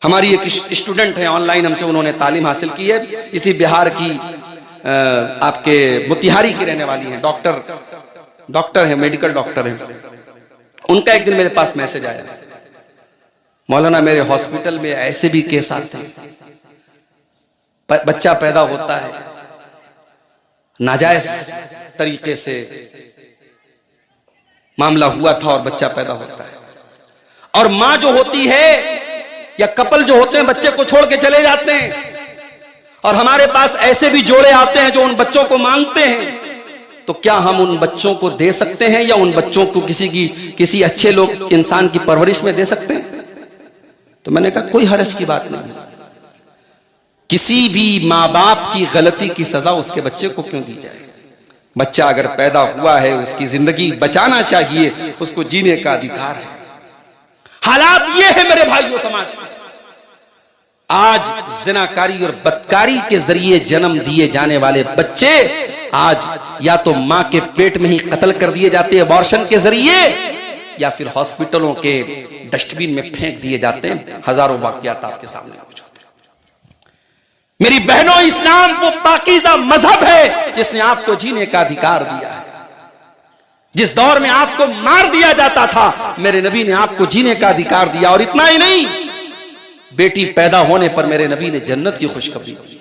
हमारी एक स्टूडेंट है ऑनलाइन, हमसे उन्होंने तालीम हासिल की है, इसी बिहार की आपके मोतिहारी की रहने वाली है, डॉक्टर है, मेडिकल डॉक्टर है। उनका एक दिन मेरे पास मैसेज आया, मौलाना मेरे हॉस्पिटल में ऐसे भी केस आते हैं, बच्चा पैदा होता है नाजायज तरीके से मामला हुआ था और बच्चा पैदा होता है, और मां जो होती है या कपल जो होते हैं बच्चे को छोड़ के चले जाते हैं, और हमारे पास ऐसे भी जोड़े आते हैं जो उन बच्चों को मांगते हैं। तो क्या हम उन बच्चों को दे सकते हैं या उन बच्चों को किसी अच्छे लोग इंसान की परवरिश में दे सकते हैं? तो मैंने कहा कोई हर्ज की बात नहीं, किसी भी माँ बाप की गलती की सजा उसके बच्चे को क्यों दी जाए? बच्चा अगर पैदा हुआ है उसकी जिंदगी बचाना चाहिए, उसको जीने का अधिकार है। हालात ये है मेरे भाइयों समाज के, आज जिनाकारी और बदकारी के जरिए जन्म दिए जाने वाले बच्चे आज या तो मां के पेट में ही कत्ल कर दिए जाते हैं अबॉर्शन के जरिए, या फिर हॉस्पिटलों के डस्टबिन में फेंक दिए जाते हैं। हजारों वाकयात आपके सामने मौजूद है। मेरी बहनों, इस्लाम वो पाकीज़ा मजहब है जिसने आपको जीने का अधिकार दिया है। जिस दौर में आपको मार दिया जाता था, मेरे नबी ने आपको जीने का अधिकार दिया। और इतना ही नहीं, बेटी पैदा होने पर मेरे नबी ने जन्नत की खुशखबरी दी।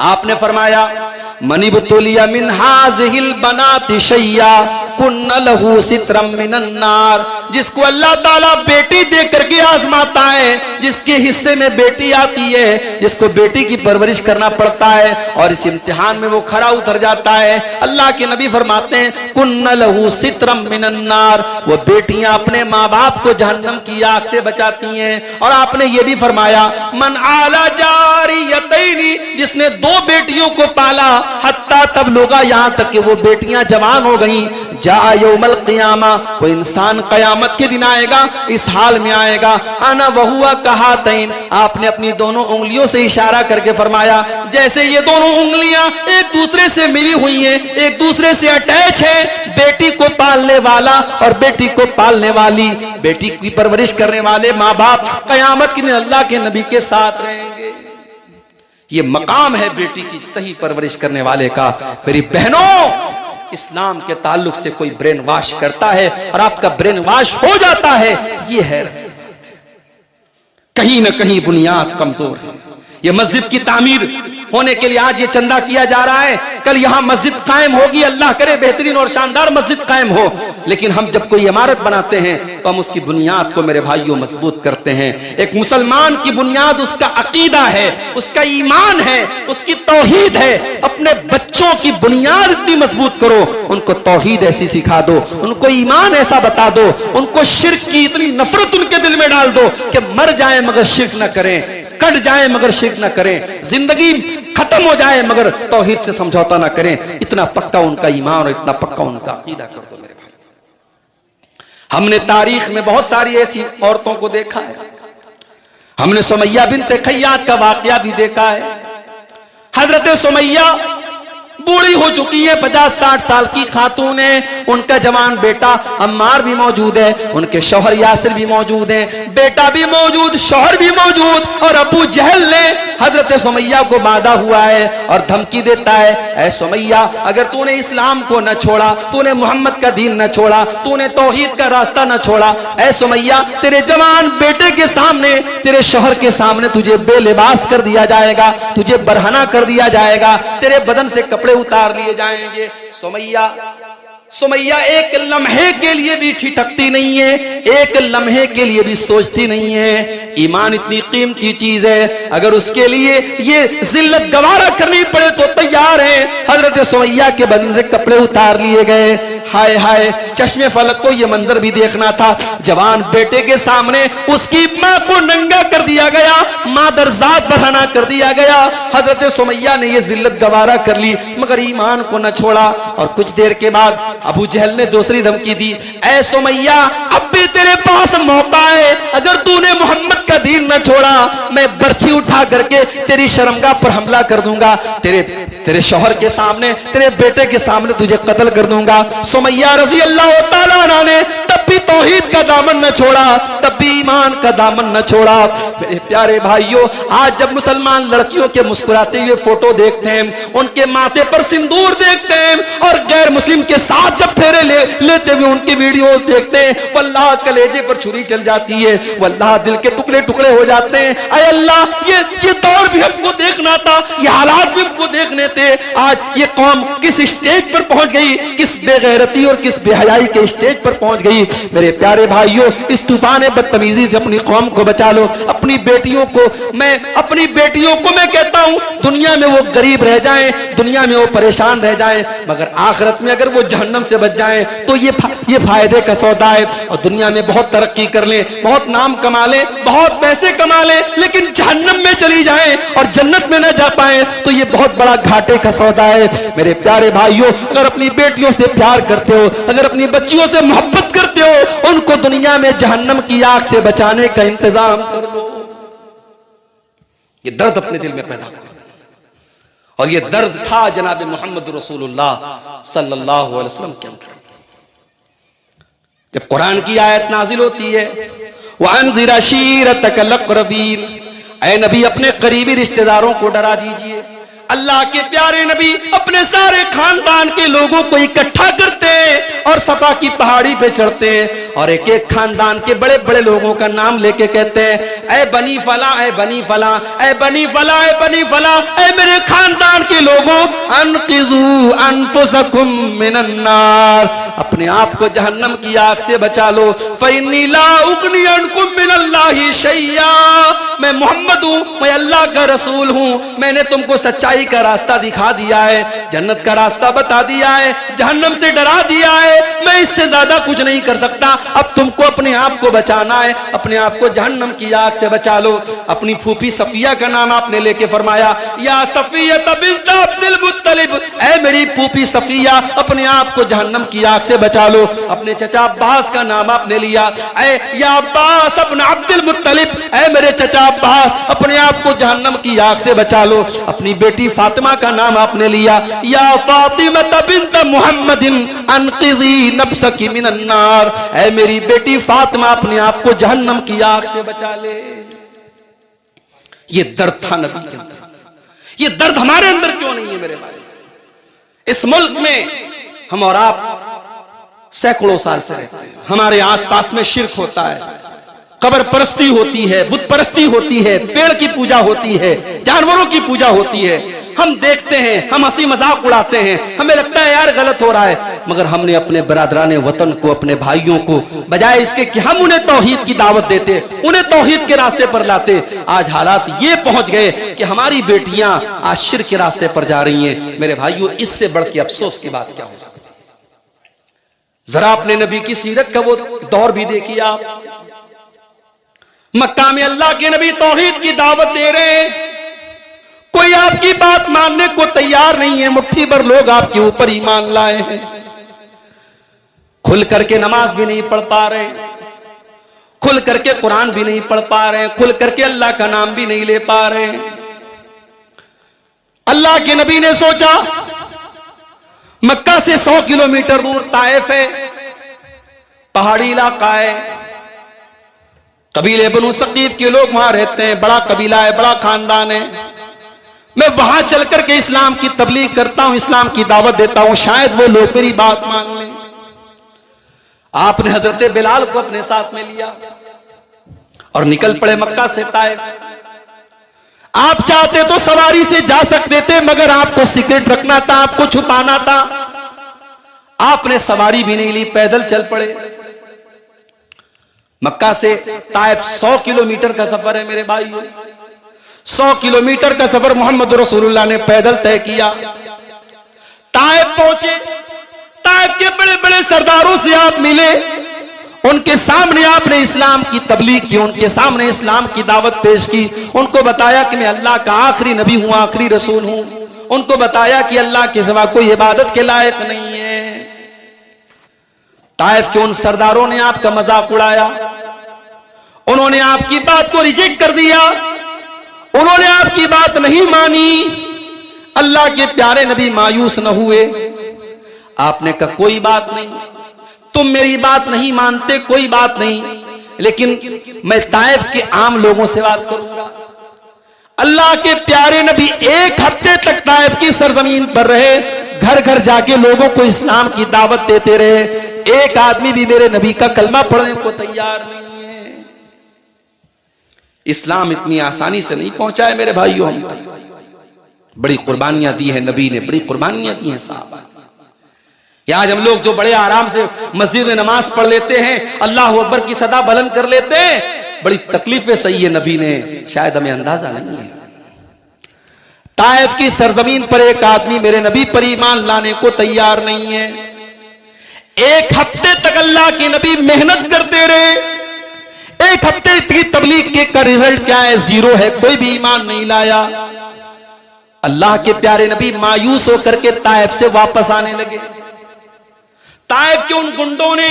आपने फरमाया, मनिबतुलिया मिन हाज़िहिल बनाति शय्या कुन्न लहू सित्रम मिनन नार। जिसको अल्लाह ताला बेटी दे करके आजमाता है, जिसके हिस्से में बेटी आती है, जिसको बेटी की परवरिश करना पड़ता है और इस इम्तिहान में वो खरा उतर जाता है, अल्लाह के नबी फरमाते हैं कुन्न लहू सित्रम मिनन नार। वो बेटियां अपने माँ बाप को जहन्नम की आग से बचाती हैं। और आपने ये भी फरमाया, मन आला जारियतैनी, जिसने दो बेटियों को पाला, हत्ता तब लोगा, यहां तक कि वो बेटियां जवान हो गई, जा यौमल क़ियामा, वो इंसान कयामत के दिन आएगा, इस हाल में आएगा, आना वहुआ कहातैन। आपने अपनी दोनों उंगलियों से इशारा करके फरमाया जैसे ये दोनों उंगलियां एक दूसरे से मिली हुई हैं, एक दूसरे से अटैच है। बेटी को पालने वाला और बेटी को पालने वाली, बेटी की परवरिश करने वाले माँ बाप कयामत के दिन अल्लाह के नबी के साथ रहेंगे। ये मकाम है बेटी की सही परवरिश करने वाले का। मेरी बहनों, इस्लाम के ताल्लुक से कोई ब्रेन वॉश करता है और आपका ब्रेन वॉश हो जाता है, ये है कहीं ना कहीं बुनियाद कमजोर है। ये मस्जिद की तामीर होने के लिए आज ये चंदा किया जा रहा है, कल यहां मस्जिद कायम होगी, अल्लाह करे बेहतरीन और शानदार मस्जिद कायम हो। लेकिन हम जब कोई इमारत बनाते हैं तो हम उसकी बुनियाद को मेरे भाइयों मजबूत करते हैं। एक मुसलमान की बुनियाद उसका अकीदा है, उसका ईमान है, उसकी तौहीद है। अपने बच्चों की बुनियाद इतनी मजबूत करो, उनको तौहीद ऐसी सिखा दो, उनको ईमान ऐसा बता दो, उनको शिर्क की इतनी नफरत उनके दिल में डाल दो कि मर जाए मगर शिर्क न करें, कट जाए मगर शिर्क न करें, जिंदगी खत्म हो जाए मगर तौहीद से समझौता ना करें। इतना पक्का उनका ईमान और इतना पक्का उनका अकीदा कर दो मेरे भाई। हमने तारीख में बहुत सारी ऐसी औरतों को देखा है। हमने सुमैया बिन्त खय्यात का वाकया भी देखा है। हजरत सुमैया बूढ़ी हो चुकी है, 50-60 साल की खातून है। उनका जवान बेटा अम्मार भी मौजूद है, उनके शौहर यासिर भी मौजूद हैं, बेटा भी मौजूद, शौहर भी मौजूद। और अबू जहल ने हजरत सुमैया को बांधा हुआ है और धमकी देता है, ऐ सुमैया, अगर तूने इस्लाम को न छोड़ा, तूने मोहम्मद का दीन न छोड़ा, तूने तौहीद का रास्ता न छोड़ा, ऐ सुमैया, तेरे जवान बेटे के सामने, तेरे शौहर के सामने तुझे बेलिबास कर दिया जाएगा, तुझे बरहना कर दिया जाएगा, तेरे बदन से कपड़े उतार लिए जाएंगे। सुमैया एक लम्हे के लिए भी ठिठकती नहीं है, एक लम्हे के लिए भी सोचती नहीं है। ईमान इतनी कीमती चीज है, अगर उसके लिए ये जिल्लत गवारा करनी पड़े तो तैयार है। हजरत सुमैया के बदन से कपड़े उतार लिए गए। हाय हाय, चश्मे फलक को ये मंजर भी देखना था। जवान बेटे के सामने उसकी मां को नंगा कर दिया गया, मादरजात बरहना कर दिया गया। हजरत सुमैया ने ये जिल्लत गवारा कर ली, मगर ईमान को न छोड़ा। और कुछ देर के बाद अबू जहल ने दूसरी धमकी दी, ऐ सुमैया, अब भी तेरे पास मौका है, अगर तूने मोहम्मद का दीन न छोड़ा, मैं बर्छी उठा करके तेरी शर्मगाह पर हमला कर दूंगा, तेरे शौहर के सामने, तेरे बेटे के सामने तुझे कत्ल कर दूंगा। सुमैया रज़ी अल्लाह तआला अन्हा ने तब भी तौहीद का दामन न छोड़ा, तब भी ईमान का दामन न छोड़ा। मेरे प्यारे भाइयों, आज जब मुसलमान लड़कियों के मुस्कुराते हुए फोटो देखते हैं, उनके माथे पर सिंदूर देखते हैं, और गैर मुस्लिम के साथ जब फेरे लेते हुए उनकी वीडियोस देखते हैं, वल्लाह कलेजे पर छुरी चल जाती है, वल्लाह दिल के टुकड़े टुकड़े हो जाते हैं। अय अल्लाह, ये दौर भी हमको देखना था, ये हालात भी हमको देखने थे। आज ये कौम किस स्टेज पर पहुंच गई, किस बेगैरती और किस बेहयाई के स्टेज पर पहुंच गई। मेरे प्यारे भाइयों, इस तूफान बदतमीजी से अपनी कौम को बचा लो। अपनी बेटियों को मैं कहता हूं, दुनिया में वो गरीब रह जाएं, दुनिया में वो परेशान रह जाएं, मगर आखिरत में अगर वो जहन्नम से बच जाएं तो ये फायदे का सौदा है। और दुनिया में बहुत तरक्की कर लें, बहुत नाम कमा लें, बहुत पैसे कमा लें, लेकिन जहन्नम में चली जाएं और जन्नत में न जा पाएं तो ये बहुत बड़ा घाटे का सौदा है। मेरे प्यारे भाइयों, अगर अपनी बेटियों से प्यार करते हो, अगर अपनी बच्चियों से मोहब्बत करते हो, उनको दुनिया में जहन्नम की आग से बचाने का इंतजाम कर लो। ये दर्द अपने दिल में पैदा करो, और ये दर्द था जनाब मोहम्मद रसूलुल्लाह सल्लल्लाहु अलैहि वसल्लम के अंदर। जब कुरान की आयत नाजिल होती है, वअन्ज़िर अशीरतकल अक़रबीन, ऐ नबी अपने करीबी रिश्तेदारों को डरा दीजिए। अल्लाह के प्यारे नबी अपने सारे खानदान के लोगों को इकट्ठा करते हैं और सफा की पहाड़ी पे चढ़ते हैं और एक एक खानदान के बड़े बड़े लोगों का नाम लेके कहते हैं, ऐ बनी फला, ऐ बनी फला, ऐ बनी फला, ऐ बनी फला, ऐ मेरे खानदान के लोगों, अनक़िज़ू अनफ़ुसकुम मिनन नार, अपने आप को जहन्नम की आग से बचा लो। फ़इन्नी ला उग़नी अन्कुम मिनल्लाहि शैया, मैं मोहम्मद हूँ, मैं अल्लाह का रसूल हूँ, मैंने तुमको सच्चाई का रास्ता दिखा दिया है, जन्नत का रास्ता बता दिया है, जहन्नम से डरा दिया है, मैं इससे ज्यादा कुछ नहीं कर सकता। अब तुमको अपने आप को बचाना है, अपने आप को जहन्नम की आग से बचा लो। अपनी फूफी सफिया का नाम आपने लेके फरमाया, या सफिया बिन्त अब्दुल मुत्तलिब, ऐ मेरी फूफी सफिया, अपने आप को जहन्नम की आग से बचा लो। अपने चचा अब्बास का नाम आपने लिया, ऐ या अब्बास अपने अब्दुल मुत्तलिब, ऐ मेरे चचा अब्बास, अपने आप को जहन्नम की आग से बचा लो। अपनी बेटी फातिमा का नाम आपने लिया, या फातिमा बिन्त मुहम्मदिन अनक़िज़ी नफ्सकी मिनन नार, ऐ मेरी बेटी फातिमा, अपने आप को जहन्नम की आग से बचा ले। ये दर्द था नबी के अंदर, ये दर्द हमारे अंदर क्यों नहीं है मेरे भाई? इस मुल्क में हम और आप सैकड़ों साल से रहते हैं, हमारे आसपास में शिर्क होता है, कब्र परस्ती होती है, बुत परस्ती होती है, पेड़ की पूजा होती है, जानवरों की पूजा होती है। हम देखते हैं, हम हंसी मजाक उड़ाते हैं, हमें लगता है यार गलत हो रहा है, मगर हमने अपने बरादराने वतन को, अपने भाइयों को, बजाय इसके कि हम उन्हें तौहीद की दावत देते, उन्हें तौहीद के रास्ते पर लाते, आज हालात ये पहुंच गए कि हमारी बेटियां आज शिर्क के रास्ते पर जा रही हैं। मेरे भाइयों, इससे बढ़ के अफसोस की बात क्या हो सकती है? जरा अपने नबी की सीरत का वो दौर भी देखिए आप। मक्का में अल्लाह के नबी तौहीद की दावत दे रहे हैं, कोई आपकी बात मानने को तैयार नहीं है, मुट्ठी भर लोग आपके ऊपर ईमान लाए हैं, खुल करके नमाज भी नहीं पढ़ पा रहे, खुल करके कुरान भी नहीं पढ़ पा रहे, खुल करके अल्लाह का नाम भी नहीं ले पा रहे। अल्लाह के नबी ने सोचा मक्का से 100 किलोमीटर दूर ताइफ है, पहाड़ी इलाका है। कबीले बनु सकीफ के लोग वहां रहते हैं, बड़ा कबीला है, बड़ा खानदान है। मैं वहां चलकर के इस्लाम की तबलीग करता हूं, इस्लाम की दावत देता हूं, शायद वो लोग मेरी बात मान लें। आपने हजरत बिलाल को अपने साथ में लिया और निकल पड़े मक्का से ताइफ। आप चाहते तो सवारी से जा सकते थे, मगर आपको सीक्रेट रखना था, आपको छुपाना था। आपने सवारी भी नहीं ली, पैदल चल पड़े। मक्का से ताइफ 100 किलोमीटर का सफर है मेरे भाइयों। 100 किलोमीटर का सफर मोहम्मद रसूलुल्लाह ने पैदल तय किया। ताइफ पहुंचे, ताइफ के बड़े बड़े सरदारों से आप मिले, उनके सामने आपने इस्लाम की तबलीग की, उनके सामने इस्लाम की दावत पेश की। उनको बताया कि मैं अल्लाह का आखिरी नबी हूं, आखिरी रसूल हूं। उनको बताया कि अल्लाह के सिवा कोई इबादत के लायक नहीं है। ताइफ के उन सरदारों ने आपका मजाक उड़ाया, उन्होंने आपकी बात को रिजेक्ट कर दिया, उन्होंने आपकी बात नहीं मानी। अल्लाह के प्यारे नबी मायूस न हुए। आपने कहा कोई बात नहीं, तुम मेरी बात नहीं मानते, कोई बात नहीं, लेकिन मैं ताइफ के आम लोगों से बात करूंगा। अल्लाह के प्यारे नबी 1 हफ्ते तक ताइफ की सरजमीन पर रहे, घर घर जाके लोगों को इस्लाम की दावत देते रहे। एक आदमी भी मेरे नबी का कलमा पढ़ने को तैयार नहीं है। इस्लाम इतनी आसानी से नहीं पहुंचा है मेरे भाइयों। हम बड़ी कुर्बानियां दी है नबी ने, बड़ी कुर्बानियां दी हैं साहब। आज हम लोग जो बड़े आराम से मस्जिद में नमाज पढ़ लेते हैं, अल्लाह अकबर की सदा बुलंद कर लेते हैं, बड़ी तकलीफें सही है नबी ने, शायद हमें अंदाजा नहीं है। ताइफ की सरजमीन पर एक आदमी मेरे नबी पर ईमान लाने को तैयार नहीं है। 1 हफ्ते तक अल्लाह के नबी मेहनत करते रहे। 1 हफ्ते की तबलीग के का रिजल्ट क्या है? 0 है, कोई भी ईमान नहीं लाया। अल्लाह के प्यारे नबी मायूस होकर के ताइफ से वापस आने लगे। ताइफ के उन गुंडों ने,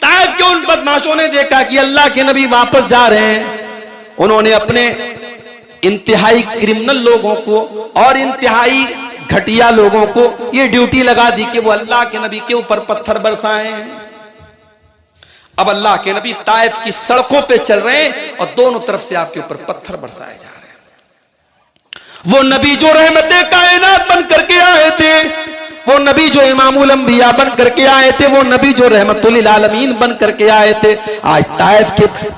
ताइफ के उन बदमाशों ने देखा कि अल्लाह के नबी वापस जा रहे हैं। उन्होंने अपने इंतहाई क्रिमिनल लोगों को और इंतहाई घटिया लोगों को ये ड्यूटी लगा दी कि वो अल्लाह के नबी के ऊपर पत्थर बरसाएं। अब अल्लाह के नबी ताइफ की सड़कों पे चल रहे हैं और दोनों तरफ से आपके ऊपर पत्थर बरसाए जा रहे हैं। वो नबी जो रहमते कायनात बन करके आए थे, वो नबी जो इमामुल अंबिया बन करके आए थे, वो नबी जो रहमतुल लिल आलमीन बन करके आए थे, आज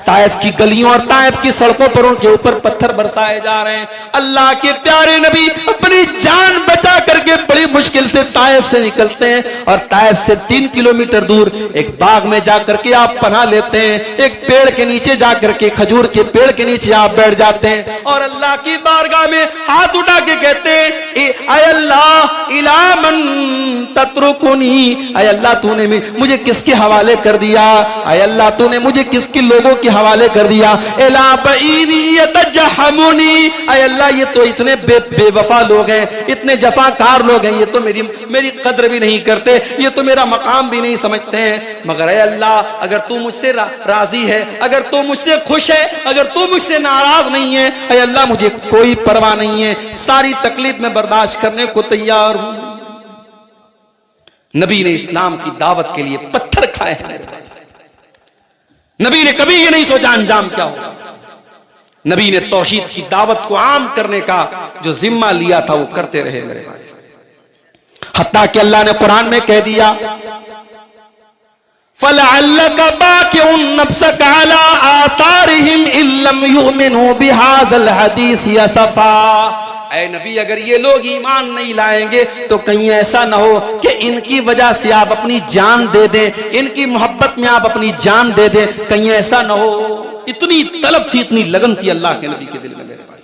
ताइफ की गलियों और ताइफ की सड़कों पर उनके ऊपर पत्थर बरसाए जा रहे हैं। अल्लाह के प्यारे नबी अपनी जान बचा करके बड़ी मुश्किल से ताइफ से निकलते हैं और ताइफ से 3 किलोमीटर दूर एक बाग में जाकर के आप पनाह लेते हैं। एक पेड़ के नीचे जाकर के, खजूर के पेड़ के नीचे आप बैठ जाते हैं और अल्लाह की बारगाह में हाथ उठा के कहते हैं, ऐ अल्लाह इलामन तत्रुकुनी, ऐ अल्लाह तूने मुझे किसके हवाले कर दिया? ऐ अल्लाह तूने मुझे किसके लोगों के हवाले कर दिया? इला बईनी यतजहमुनी, ऐ अल्लाह ये तो इतने बेवफा लोग हैं, इतने जफाकार लोग हैं, ये तो मेरी कद्र भी नहीं करते, ये तो मेरा मकाम भी नहीं समझते हैं। मगर ऐ अल्लाह अगर तू मुझसे राजी है, अगर तू मुझसे खुश है, अगर तू मुझसे नाराज नहीं है, ऐ अल्लाह मुझे कोई परवाह नहीं है, सारी तकलीफ में बर्दाश्त करने को तैयार हूं। नबी ने इस्लाम की दावत के लिए पत्थर खाए हैं। नबी ने कभी ये नहीं सोचा अंजाम क्या होगा। नबी ने तौहीद की दावत को आम करने का जो जिम्मा लिया था वो करते रहे मेरे भाई। हत्ता कि अल्लाह ने कुरान में कह दिया, फलअल्लका बाकिउन नफ्सका अला आतारिहिम इल्लम युमिनु बिहाज़ल हदीस असफा। ऐ नबी अगर ये लोग ईमान नहीं लाएंगे तो कहीं ऐसा ना हो कि इनकी वजह से आप अपनी जान दे दें, इनकी मोहब्बत में आप अपनी जान दे दें, कहीं ऐसा ना हो। इतनी तलब थी, इतनी लगन थी अल्लाह के नबी के दिल में मेरे भाई।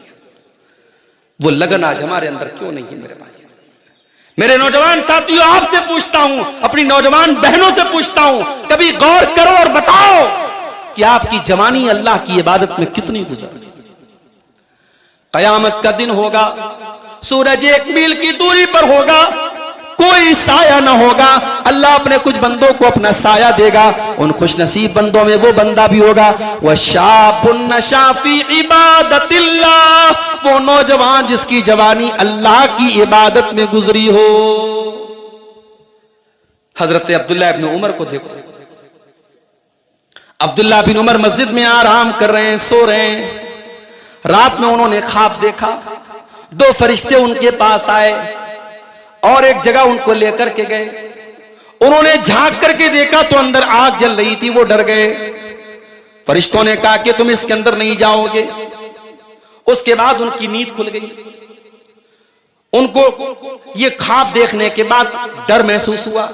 वो लगन आज हमारे अंदर क्यों नहीं है मेरे भाई? मेरे नौजवान साथियों, आपसे पूछता हूं, अपनी नौजवान बहनों से पूछता हूं, कभी गौर करो और बताओ कि आपकी जवानी अल्लाह की इबादत में कितनी गुजरी। कयामत का दिन होगा, सूरज 1 मील की दूरी पर होगा, कोई साया ना होगा। अल्लाह अपने कुछ बंदों को अपना साया देगा। उन खुशनसीब बंदों में वो बंदा भी होगा, वह शाबुन नशा फी इबादतिल्लाह, वो नौजवान जिसकी जवानी अल्लाह की इबादत में गुजरी हो। हजरत अब्दुल्ला इब्न उमर को देखो, अब्दुल्ला बिन उमर मस्जिद में आराम कर रहे हैं, सो रहे हैं। रात में उन्होंने ख्वाब देखा, दो फरिश्ते उनके पास आए और एक जगह उनको लेकर के गए। उन्होंने झांक करके देखा तो अंदर आग जल रही थी, वो डर गए। फरिश्तों ने कहा कि तुम इसके अंदर नहीं जाओगे। उसके बाद उनकी नींद खुल गई। उनको ये ख्वाब देखने के बाद डर महसूस हुआ।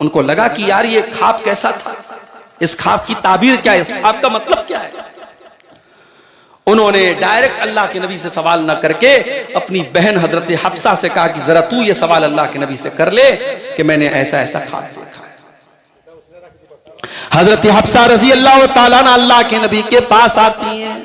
उनको लगा कि यार ये ख्वाब कैसा था, इस ख्वाब की ताबीर क्या है, इस ख्वाब का मतलब क्या है। उन्होंने डायरेक्ट अल्लाह के नबी से सवाल ना करके अपनी बहन हजरत हफ्सा से कहा कि जरा तू ये सवाल अल्लाह के नबी से कर ले कि मैंने ऐसा ऐसा ख्वाब देखा है। हजरत हफ्सा रजी अल्लाह ताला ना अल्लाह के नबी के पास आती हैं।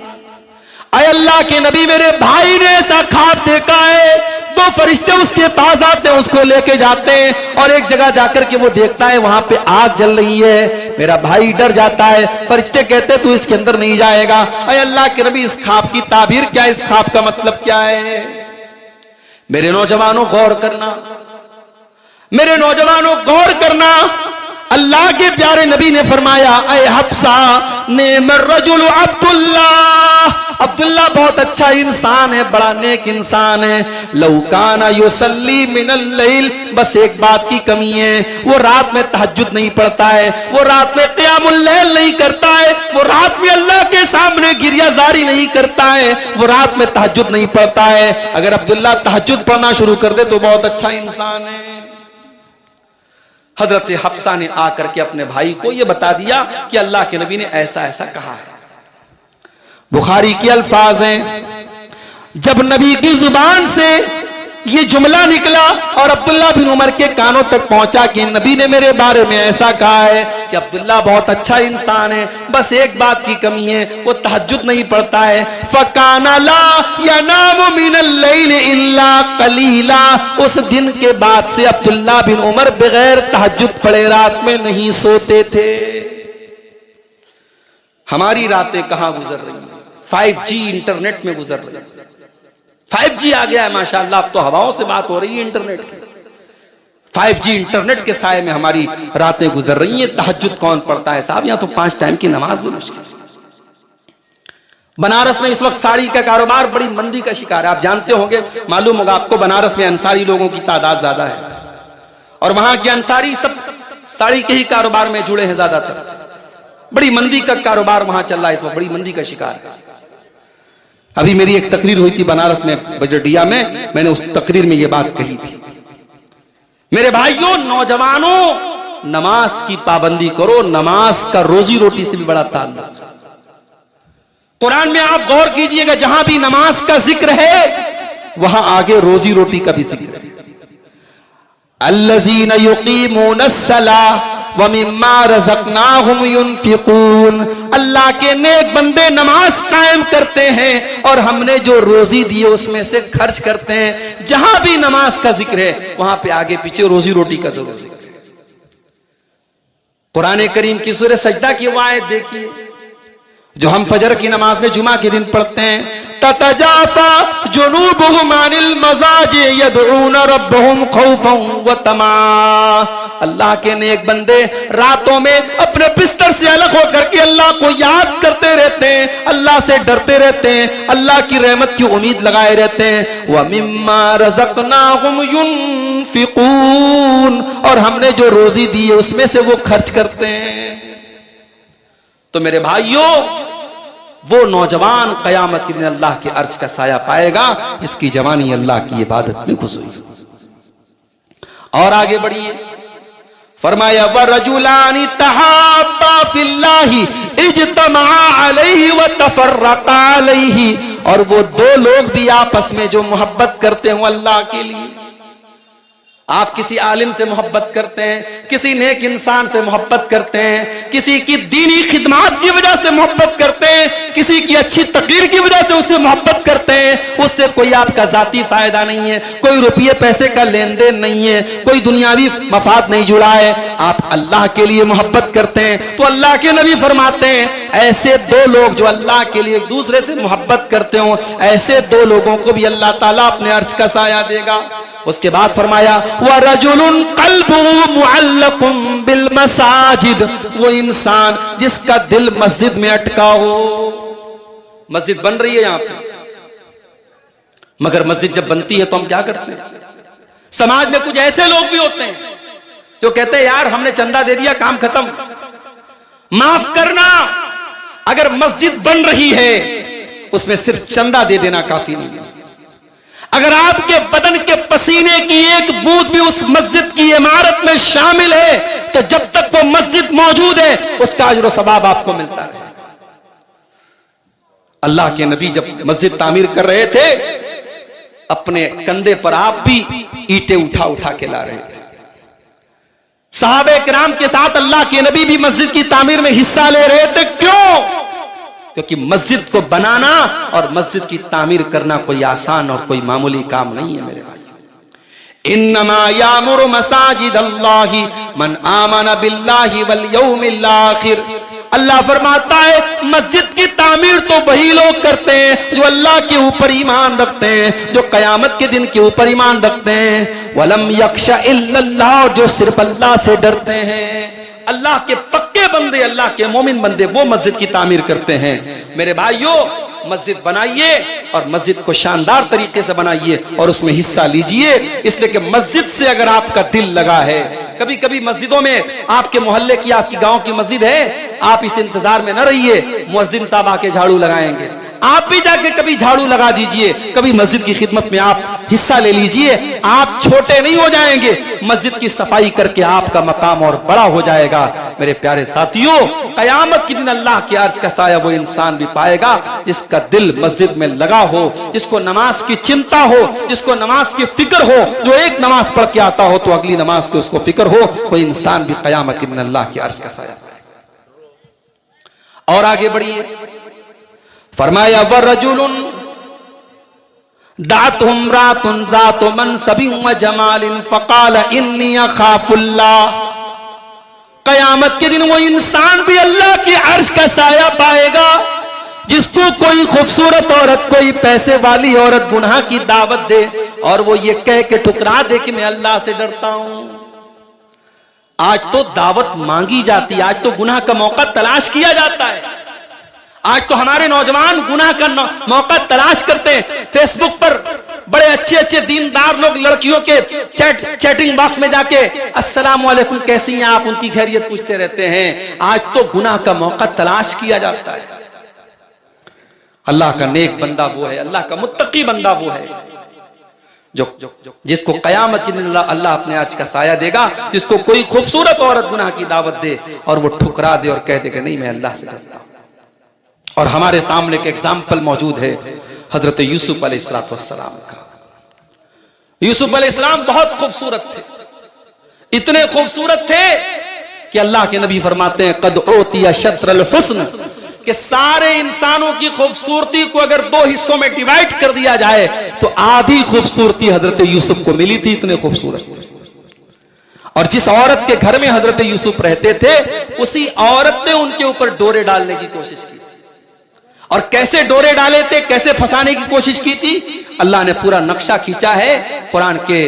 अय अल्लाह के नबी, मेरे भाई ने ऐसा ख्वाब देखा है। दो फरिश्ते उसके पास आते हैं, उसको लेके जाते हैं और एक जगह जाकर के वो देखता है वहां पे आग जल रही है। मेरा भाई डर जाता है। फरिश्ते कहते तू इसके अंदर नहीं जाएगा। अय अल्लाह के नबी, इस ख्वाब की ताबीर क्या है, इस ख्वाब का मतलब क्या है। मेरे नौजवानों गौर करना, मेरे नौजवानों गौर करना। अल्लाह के प्यारे नबी ने फरमाया, अय हफ्सा नेमर रजुल अब्दुल्ला, अब्दुल्ला बहुत अच्छा इंसान है, बड़ा नेक इंसान है। लौकाना युसल्ली मिनल लैल, बस एक बात की कमी है, वो रात में तहज्जुद नहीं पढ़ता है, वो रात में क़ियामुल लैल नहीं करता है, वो रात में अल्लाह के सामने गिरियाजारी नहीं करता है, वो रात में तहज्जुद नहीं पढ़ता है। अगर अब्दुल्ला तहज्जुद पढ़ना शुरू कर दे तो बहुत अच्छा इंसान है। हजरत हफ्सा ने आकर के अपने भाई को यह बता दिया कि अल्लाह के नबी ने ऐसा ऐसा कहा है। बुखारी के अल्फाज हैं, जब नबी की जुबान से ये जुमला निकला और अब्दुल्ला बिन उमर के कानों तक पहुंचा कि नबी ने मेरे बारे में ऐसा कहा है कि अब्दुल्ला बहुत अच्छा इंसान है, बस एक बात की कमी है, वो तहज्जुद नहीं पढ़ता है। फकाना ला यनामु मिनल लैल इल्ला कलीला, उस दिन के बाद से अब्दुल्ला बिन उमर बगैर तहज्जुद पढ़े रात में नहीं सोते थे। हमारी रातें कहां गुजर रही हैं? 5G इंटरनेट में गुजर रही है। 5G आ गया है माशाअल्लाह, अब तो हवाओं से बात हो रही है इंटरनेट की। 5G इंटरनेट के साए में हमारी रातें गुजर रही हैं। तहज्जुद कौन पढ़ता है साहब? यहां तो 5 टाइम की नमाज भी मुश्किल है। बनारस में इस वक्त साड़ी का कारोबार बड़ी मंदी का शिकार है। आप जानते होंगे, मालूम होगा आपको, बनारस में अंसारी लोगों की तादाद ज्यादा है और वहां के अंसारी सब साड़ी के ही कारोबार में जुड़े हैं ज्यादातर। बड़ी मंदी का कारोबार वहां चल रहा है इस वक्त, बड़ी मंदी का शिकार है। अभी मेरी एक तकरीर हुई थी बनारस में, बजटिया में, मैंने उस तकरीर में यह बात कही थी। मेरे भाइयों, नौजवानों, नमाज की पाबंदी करो। नमाज का रोजी रोटी से भी बड़ा ताल्लुक। कुरान में आप गौर कीजिएगा, जहां भी नमाज का जिक्र है वहां आगे रोजी रोटी का भी जिक्र है। अल्लज़ीना युक़ीमूनस्सलाह व मिम्मा रज़क़नाहुम युनफ़िक़ून, अल्लाह के नेक बंदे नमाज कायम करते हैं और हमने जो रोजी दी है उसमें से खर्च करते हैं। जहां भी नमाज का जिक्र है वहां पे आगे पीछे रोजी रोटी का जरूर जिक्र है। कुरान करीम की सूरह सजदा की वो आयत देखिए जो हम फजर की नमाज में जुमा के दिन पढ़ते हैं, ततजाफा जुनूबुहुम अनिल मज़ाजि यदऊन रब्बहुम खौफन व तमा। अल्लाह के नेक बंदे रातों में अपने बिस्तर से अलग होकर के अल्लाह को याद करते रहते हैं, अल्लाह से डरते रहते हैं, अल्लाह की रहमत की उम्मीद लगाए रहते हैं। व मिम्मा रज़क़नाहुम युनफ़िक़ून, और हमने जो रोजी दी है उसमें से वो खर्च करते हैं। तो मेरे भाइयों, वो नौजवान कयामत के दिन अल्लाह के अर्श का साया पाएगा जिसकी जवानी अल्लाह की इबादत में गुजरी। और आगे बढ़िए, फरमाया वरजुलानी तहाब्बा फिल्लाहि इज्तमा अलैहि व तफर्रका अलैहि, और वो दो लोग भी आपस में जो मोहब्बत करते हो अल्लाह के लिए। आप किसी आलिम से मोहब्बत करते हैं, किसी नेक इंसान से मोहब्बत करते हैं, किसी की दीनी खिदमत की वजह से मोहब्बत करते हैं, किसी की अच्छी तकरीर की वजह से उससे मोहब्बत करते हैं। उससे कोई आपका जाती फायदा नहीं है, कोई रुपये पैसे का लेन देन नहीं है, कोई दुनियावी मफाद नहीं जुड़ा है। आप अल्लाह के लिए मोहब्बत करते हैं तो अल्लाह के नबी फरमाते हैं ऐसे दो लोग जो अल्लाह के लिए एक दूसरे से मोहब्बत करते हो, ऐसे दो लोगों को भी अल्लाह ताला अपने अर्श का साया देगा। उसके बाद फरमाया व रजुलुन क़ल्बुहु मुअल्लकुम बिल मसाजिद, वो इंसान जिसका दिल मस्जिद में अटका हो। मस्जिद बन रही है यहां पे, मगर मस्जिद जब बनती है तो हम क्या करते हैं? समाज में कुछ ऐसे लोग भी होते हैं जो कहते हैं यार हमने चंदा दे दिया, काम खत्म। माफ करना, अगर मस्जिद बन रही है उसमें सिर्फ चंदा दे देना काफी नहीं है। अगर आपके बदन के पसीने की एक बूंद भी उस मस्जिद की इमारत में शामिल है तो जब तक वो मस्जिद मौजूद है उसका अजर व सवाब आपको मिलता है। अल्लाह के नबी जब मस्जिद तामीर कर रहे थे, अपने कंधे पर आप भी ईंटें उठा उठा के ला रहे थे। सहाबे किराम के साथ अल्लाह के नबी भी मस्जिद की तामीर में हिस्सा ले रहे थे। क्यों? क्योंकि मस्जिद को बनाना और मस्जिद की तामीर करना कोई आसान और कोई मामूली काम नहीं है मेरे भाई। इन्नमा यामुरु मसाजिद अल्लाहि मन आमन बिल्लाहि वल यौमिल आखिर। अल्लाह फरमाता है मस्जिद की तामीर तो वही लोग करते हैं जो अल्लाह के ऊपर ईमान रखते हैं, जो कयामत के दिन के ऊपर ईमान रखते हैं। वलम यख्शा इल्लल्लाह, जो सिर्फ अल्लाह से डरते हैं। अल्लाह के पक्के बंदे, अल्लाह के मोमिन बंदे, वो मस्जिद की तामीर करते हैं। मेरे भाइयों, मस्जिद बनाइए और मस्जिद को शानदार तरीके से बनाइए और उसमें हिस्सा लीजिए, इसलिए कि मस्जिद से अगर आपका दिल लगा है। कभी कभी मस्जिदों में आपके मोहल्ले की, आपकी गांव की मस्जिद है, आप इस इंतजार में न रहिए मुअज्जिन साहब आके झाड़ू लगाएंगे। आप भी जाके कभी झाड़ू लगा दीजिए, कभी मस्जिद की खिदमत में आप हिस्सा ले लीजिए। आप छोटे नहीं हो जाएंगे, मस्जिद की सफाई करके आपका मकाम और बड़ा हो जाएगा। मेरे प्यारे साथियों, कयामत के दिन अल्लाह के अर्श का साया वो इंसान भी पाएगा जिसका दिल मस्जिद में लगा हो, जिसको नमाज की चिंता हो, जिसको नमाज की फिक्र हो, जो एक नमाज पढ़ के आता हो तो अगली नमाज की उसको फिक्र हो। कोई इंसान भी कयामत के दिन अल्लाह के अर्श का साया पाएगा। और आगे बढ़िए, फरमाया वरजुलुन दातुम रातुन जातु मनसबिन व जमालिन फकाल इन्नी अखाफुल्लाह। कयामत के दिन वो इंसान भी अल्लाह के अर्श का साया पाएगा जिसको कोई खूबसूरत औरत, कोई पैसे वाली औरत गुनाह की दावत दे और वो ये कह के ठुकरा दे कि मैं अल्लाह से डरता हूं। आज तो दावत मांगी जाती है, आज तो गुनाह का मौका तलाश किया जाता है। आज तो हमारे नौजवान गुनाह का मौका तलाश करते हैं। फेसबुक पर बड़े अच्छे अच्छे दीनदार लोग लड़कियों के चैटिंग बॉक्स में जाके अस्सलाम वालेकुम कैसी हैं आप, उनकी खैरियत पूछते रहते हैं। आज तो गुनाह का मौका तलाश किया जाता है। अल्लाह का नेक बंदा वो है, अल्लाह का मुत्तकी बंदा वो है जो जिसको कयामत के दिन अल्लाह अपने अर्श का साया देगा, जिसको कोई खूबसूरत औरत गुनाह की दावत दे और वो ठुकरा दे और कह दे कि नहीं मैं अल्लाह से डरता हूं। और हमारे सामने एक एग्जाम्पल मौजूद है हजरत यूसुफ अलैहिस्सलाम का। यूसुफ अलैहिस्सलाम बहुत खूबसूरत थे, इतने खूबसूरत थे कि अल्लाह के नबी फरमाते हैं कद ओतिया शत्रल हुस्न, कि सारे इंसानों की खूबसूरती को अगर दो हिस्सों में डिवाइड कर दिया जाए तो आधी खूबसूरती हजरत यूसुफ को मिली थी, इतने खूबसूरत थे। और जिस औरत के घर में हजरत यूसुफ रहते थे उसी औरत ने उनके ऊपर डोरे डालने की कोशिश की थी। और कैसे डोरे डाले थे, कैसे फंसाने की कोशिश की थी, अल्लाह ने पूरा नक्शा खींचा है कुरान के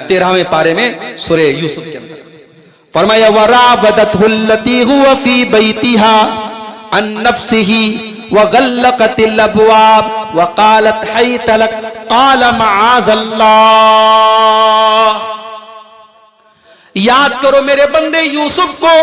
13वें पारे में सूरह यूसुफ के अंदर। फरमाया वराबदतहुल्लती हुवा फी बैतिहा अन नफ्सिही व गल्लकतिल अबवाब व क़ालत हैत लक क़ाल मआज़ल्लाह। याद करो मेरे बंदे यूसुफ को,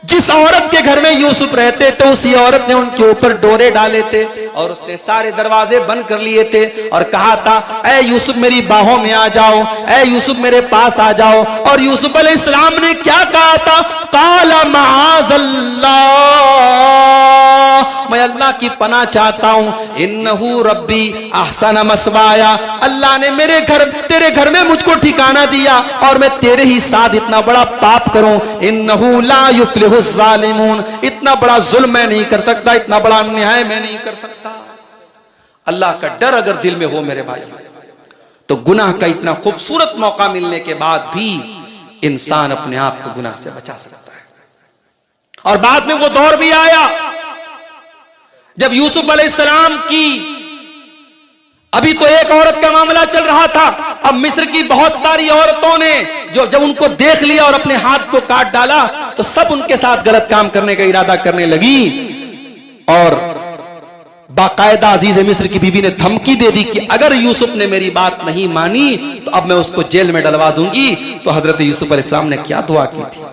जिस औरत के घर में यूसुफ रहते थे उसी औरत ने उनके ऊपर डोरे डाले थे और उसने सारे दरवाजे बंद कर लिए थे और कहा था ऐ यूसुफ मेरी बाहों में आ जाओ, ऐ यूसुफ मेरे पास आ जाओ। और यूसुफ अलैहिस्सलाम ने क्या कहा था, काला मआज़ल्लाह, मैं अल्लाह की पनाह चाहता हूं, इन्नहु रब्बी अहसन मस्वाया, अल्लाह ने मेरे घर, तेरे घर में मुझको ठिकाना दिया और मैं तेरे ही साथ इतना बड़ा पाप करूं। इन्नहु ला युफ्लिहु ज़ालिमून, इतना बड़ा जुल्म मैं नहीं कर सकता, इतना बड़ा अन्याय मैं नहीं कर सकता। अल्लाह का डर अगर दिल में हो मेरे भाई तो गुनाह का इतना खूबसूरत मौका मिलने के बाद भी इंसान अपने आप को गुनाह से बचा सकता है। और बाद में वो दौर भी आया जब यूसुफ अलैहिस्सलाम की, अभी तो एक औरत का मामला चल रहा था, अब मिस्र की बहुत सारी औरतों ने जब उनको देख लिया और अपने हाथ को काट डाला तो सब उनके साथ गलत काम करने का इरादा करने लगी और बाकायदा अजीज मिस्र की बीवी ने धमकी दे दी कि अगर यूसुफ ने मेरी बात नहीं मानी तो अब मैं उसको जेल में डलवा दूंगी। तो हजरत यूसुफ अलैहिस्सलाम ने क्या दुआ की थी?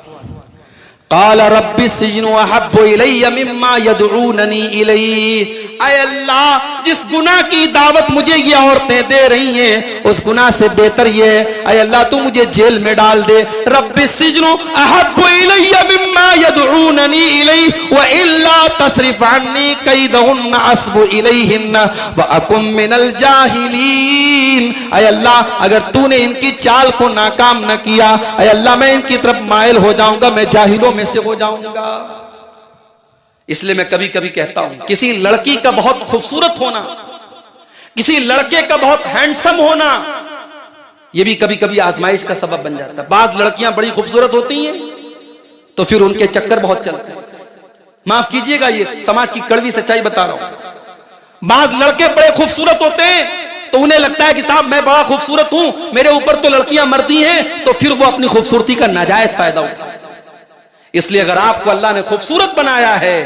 क़ाल रब्बि सिज्नु अहब्बु इलय्या मिम्मा यदऊननी इलैहि। ऐ अल्लाह, जिस गुनाह की दावत मुझे ये औरतें दे रही हैं उस गुनाह से बेहतर ये है, ऐ अल्लाह तू मुझे जेल में डाल दे। रब्बि सिज्नु अहब्बु इलय्या मिम्मा यदऊननी इलैहि व इल्ला तस्रिफ अन्नी कैदहुन्ना अस्बु इलैहिन्ना व अकुम मिनल जाहिलीन। ऐ अल्लाह, अगर तूने इनकी चाल को नाकाम न किया, ऐ अल्लाह मैं इनकी तरफ माइल हो जाऊंगा, मैं जाहिलों में से हो जाऊंगा। इसलिए मैं कभी कभी कहता हूं किसी लड़की का बहुत खूबसूरत होना, किसी लड़के का बहुत हैंडसम होना, यह भी कभी कभी आजमाइश का सबब बन जाता है। बाज लड़कियां बड़ी खूबसूरत होती हैं तो फिर उनके चक्कर बहुत चलते हैं। माफ कीजिएगा, ये समाज की कड़वी सच्चाई बता रहा हूं। बाज लड़के बड़े खूबसूरत होते हैं तो उन्हें लगता है कि साहब मैं बड़ा खूबसूरत हूं, मेरे ऊपर तो लड़कियां मरती हैं, तो फिर वो अपनी खूबसूरती का नाजायज फायदा उठाते। इसलिए अगर आपको अल्लाह ने खूबसूरत बनाया है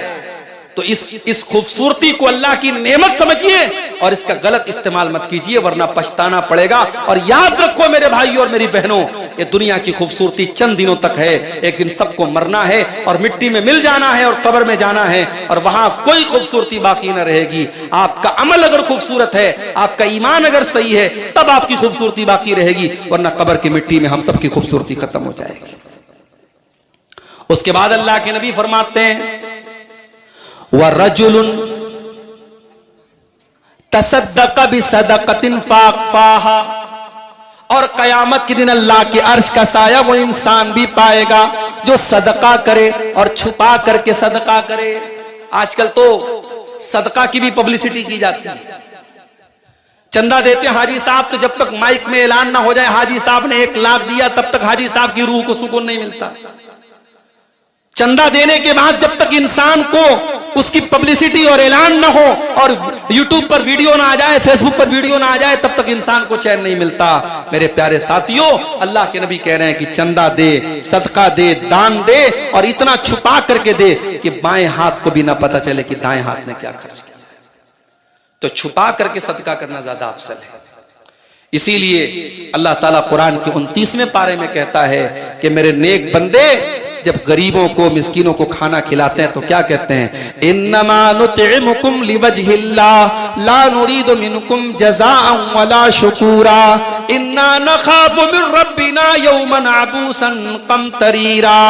तो इस खूबसूरती को अल्लाह की नेमत समझिए और इसका गलत इस्तेमाल मत कीजिए, वरना पछताना पड़ेगा। और याद रखो मेरे भाइयों और मेरी बहनों, ये दुनिया की खूबसूरती चंद दिनों तक है, एक दिन सबको मरना है और मिट्टी में मिल जाना है और कब्र में जाना है और वहां कोई खूबसूरती बाकी न रहेगी। आपका अमल अगर खूबसूरत है, आपका ईमान अगर सही है, तब आपकी खूबसूरती बाकी रहेगी, वरना कब्र की मिट्टी में हम सबकी खूबसूरती खत्म हो जाएगी। उसके बाद अल्लाह के नबी फरमाते हैं वरजुलुन तसद्दक़ बिसदक़तिन फ़ाहा, और कयामत के दिन अल्लाह के अर्श का साया वो इंसान भी पाएगा जो सदका करे और छुपा करके सदका करे। आजकल तो सदका की भी पब्लिसिटी की जाती है। चंदा देते हैं हाजी साहब, तो जब तक माइक में ऐलान ना हो जाए हाजी साहब ने 1 लाख दिया, तब तक हाजी साहब की रूह को सुकून नहीं मिलता। चंदा देने के बाद जब तक इंसान को उसकी पब्लिसिटी और ऐलान ना हो और यूट्यूब पर वीडियो ना आ जाए, फेसबुक पर वीडियो ना आ जाए, तब तक इंसान को चैन नहीं मिलता। मेरे प्यारे साथियों, अल्लाह के नबी कह रहे हैं कि चंदा दे, सदका दे, दान दे और इतना छुपा करके दे कि बाएं हाथ को भी ना पता चले कि दाएं हाथ ने क्या खर्च किया। तो छुपा करके सदका करना ज्यादा अफसल है। इसीलिए अल्लाह ताला कुरान के 29वें पारे में कहता है कि मेरे नेक बंदे जब गरीबों को, मिस्कीनों को खाना खिलाते हैं तो क्या कहते हैं? इन्नमा नुतिमुकुम लिवजहिल्लाह ला नुरीदु मिनकुम जज़ाअन वला शुकूरा इन्ना नखाफु मिन रब्बिना यौमन अबूसन कमतरीरा।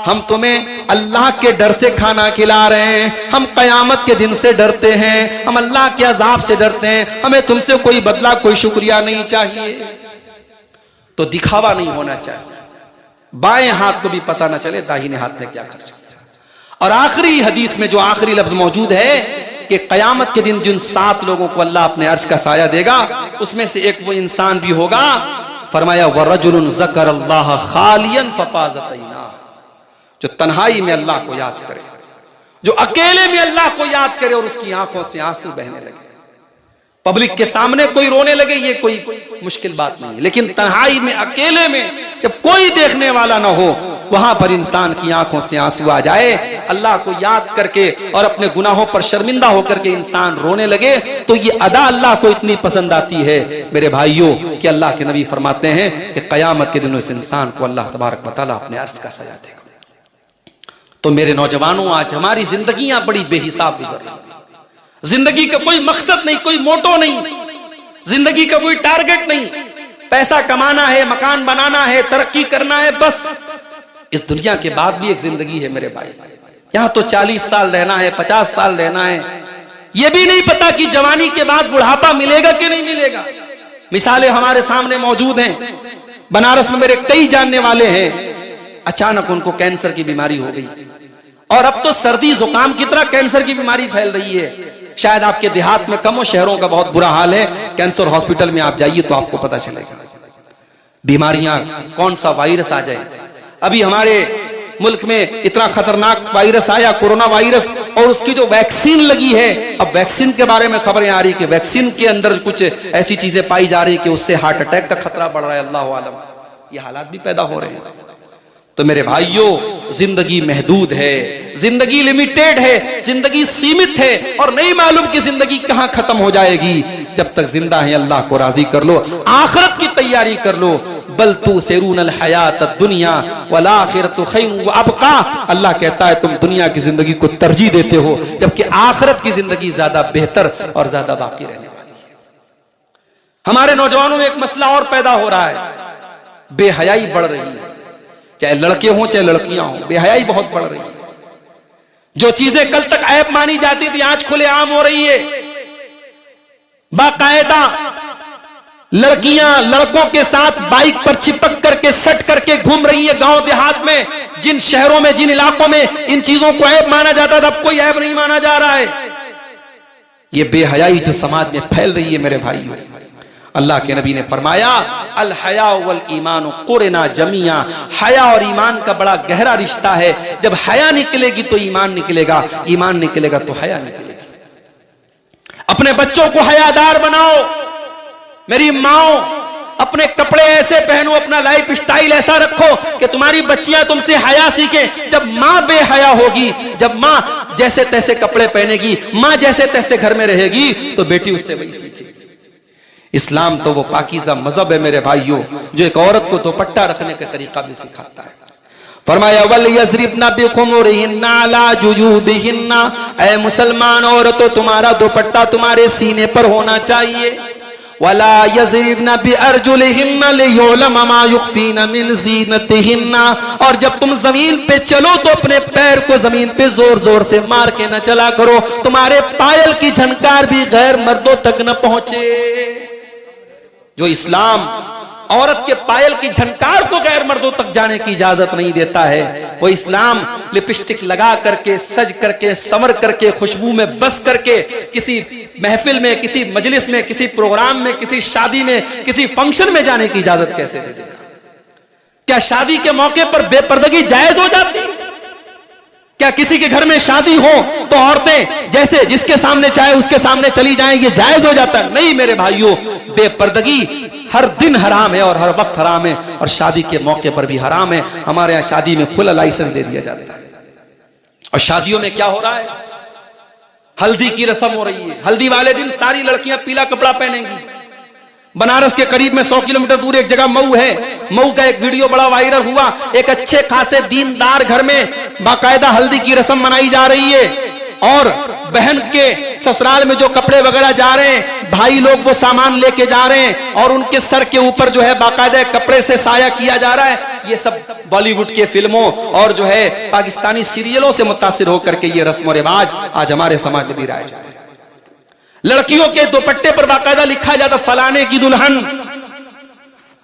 हम तुम्हें अल्लाह के डर से खाना खिला रहे हैं, हम कयामत के दिन से डरते हैं, हम अल्लाह के अजाब से डरते हैं, हमें तुमसे कोई बदला, कोई शुक्रिया नहीं चाहिए। तो दिखावा नहीं होना चाहिए, बाएं हाथ को भी पता ना चले दाहिने हाथ ने क्या खर्च किया। और आखिरी हदीस में जो आखिरी लफ्ज मौजूद है कि कयामत के दिन जिन 7 लोगों को अल्लाह अपने अर्श का साया देगा, उसमें से एक वो इंसान भी होगा, फरमाया वरजुलुन ज़करल्लाह खालियन फफाज़त ऐनाह, जो तन्हाई में अल्लाह को याद करे, जो अकेले में अल्लाह को याद करे और उसकी आंखों से आंसू बहने लगे। पब्लिक के सामने कोई रोने लगे ये कोई मुश्किल बात नहीं है, लेकिन तन्हाई में, अकेले में, जब कोई देखने वाला ना हो, वहां पर इंसान की आंखों से आंसू आ जाए, अल्लाह को याद करके और अपने गुनाहों पर शर्मिंदा होकर के इंसान रोने लगे, तो ये अदा अल्लाह को इतनी पसंद आती है मेरे भाइयों कि अल्लाह के नबी फरमाते हैं कि कयामत के दिन उस इंसान को अल्लाह तबारक व तआला अपने अर्श का साया देगा। तो मेरे नौजवानों, आज हमारी जिंदगियां बड़ी बेहिसाब गुजर रही, जिंदगी का कोई मकसद नहीं, कोई मोटो नहीं, जिंदगी का कोई टारगेट नहीं, पैसा कमाना है, मकान बनाना है, तरक्की करना है, बस। इस दुनिया के बाद भी एक जिंदगी है मेरे भाई, यहां तो 40 साल रहना है, 50 साल रहना है, यह भी नहीं पता कि जवानी के बाद बुढ़ापा मिलेगा कि नहीं मिलेगा। मिसालें हमारे सामने मौजूद हैं। बनारस में मेरे कई जानने वाले हैं, अचानक उनको कैंसर की बीमारी हो गई, और अब तो सर्दी जुकाम की तरह कैंसर की बीमारी फैल रही है। शायद आपके देहात में कम हो, शहरों का बहुत बुरा हाल है। कैंसर हॉस्पिटल में आप जाइए तो आपको पता चलेगा बीमारियां, कौन सा वायरस आ जाए। अभी हमारे मुल्क में इतना खतरनाक वायरस आया, कोरोना वायरस, और उसकी जो वैक्सीन लगी है, अब वैक्सीन के बारे में खबरें आ रही कि वैक्सीन के अंदर कुछ ऐसी चीजें पाई जा रही कि उससे हार्ट अटैक का खतरा बढ़ रहा है। अल्लाह आलम, ये हालात भी पैदा हो रहे हैं। तो मेरे भाइयों, जिंदगी महदूद है, जिंदगी लिमिटेड है, जिंदगी सीमित है, और नहीं मालूम कि जिंदगी कहां खत्म हो जाएगी। जब तक जिंदा है अल्लाह को राजी कर लो, आखिरत की तैयारी कर लो। बल तू सेरून हयात दुनिया वल आखिरतु खैरुन व अबका। अल्लाह कहता है तुम दुनिया की जिंदगी को तरजीह देते हो, जबकि आखिरत की जिंदगी ज्यादा बेहतर और ज्यादा बाकी रहने वाली है। हमारे नौजवानों में एक मसला और पैदा हो रहा है, बेहयाई बढ़ रही है। चाहे लड़के हों चाहे लड़कियां हों, बेहयाई बहुत बढ़ रही है। जो चीजें कल तक ऐब मानी जाती थी आज खुलेआम हो रही है। बाकायदा लड़कियां लड़कों के साथ बाइक पर चिपक करके सट करके घूम रही है गांव देहात में। जिन शहरों में, जिन इलाकों में इन चीजों को ऐब माना जाता था, अब कोई ऐब नहीं माना जा रहा है। ये बेहयाई जो समाज में फैल रही है मेरे भाइयों, अल्लाह के नबी ने फरमाया अल हया वल ईमान कुरना जमिया। हया और ईमान का बड़ा गहरा रिश्ता है। जब हया निकलेगी तो ईमान निकलेगा, ईमान निकलेगा तो हया निकलेगी। अपने बच्चों को हयादार बनाओ। मेरी माओ, अपने कपड़े ऐसे पहनो, अपना लाइफ स्टाइल ऐसा रखो कि तुम्हारी बच्चियां तुमसे हया सीखें। जब माँ बेहया होगी, जब माँ जैसे तैसे कपड़े पहनेगी, माँ जैसे तैसे घर में रहेगी, तो बेटी उससे वही सीखेगी। इस्लाम तो वो पाकीज़ा मजहब है मेरे भाइयों, जो एक औरत को दुपट्टा रखने का तरीका भी सिखाता है। फरमाया वल यज़रिबना बिखुमुरिहिन्ना अला जुजूबिहिन्ना। ऐ मुसलमान औरतों, तुम्हारा दुपट्टा तुम्हारे सीने पर होना चाहिए। वला यज़रिबना बिअरजुलिहिन्ना लियुलम मा युख्फीना मिन ज़ीनतिहिन्ना। और जब तुम जमीन पे चलो तो अपने पैर को जमीन पे जोर जोर से मार के न चला करो, तुम्हारे पायल की झनकार भी गैर मर्दों तक न पहुंचे। जो इस्लाम औरत के पायल की झनकार को गैर मर्दों तक जाने की इजाजत नहीं देता है, वो इस्लाम लिपस्टिक लगा करके, सज करके, संवर करके, खुशबू में बस करके किसी महफिल में, किसी मजलिस में, किसी प्रोग्राम में, किसी शादी में, किसी फंक्शन में जाने की इजाजत कैसे दे देगा? क्या शादी के मौके पर बेपर्दगी जायज हो जाती? क्या किसी के घर में शादी हो तो औरतें जैसे जिसके सामने चाहे उसके सामने चली जाएं, ये जायज हो जाता है? नहीं मेरे भाइयों, बेपर्दगी हर दिन हराम है और हर वक्त हराम है, और शादी के मौके पर भी हराम है। हमारे यहाँ शादी में खुला लाइसेंस दे दिया जाता है। और शादियों में क्या हो रहा है? हल्दी की रस्म हो रही है। हल्दी वाले दिन सारी लड़कियां पीला कपड़ा पहनेंगी। बनारस के करीब में 100 किलोमीटर दूर एक जगह मऊ है। मऊ का एक वीडियो बड़ा वायरल हुआ। एक अच्छे खासे दीनदार घर में बाकायदा हल्दी की रस्म मनाई जा रही है, और बहन के ससुराल में जो कपड़े वगैरह जा रहे हैं, भाई लोग वो सामान लेके जा रहे हैं, और उनके सर के ऊपर जो है बाकायदा कपड़े से साया किया जा रहा है। ये सब बॉलीवुड के फिल्मों और जो है पाकिस्तानी सीरियलों से मुतासिर होकर के ये रस्म और रिवाज आज हमारे समाज में भी राइज है। लड़कियों के दुपट्टे पर बाकायदा लिखा जाता फलाने की दुल्हन,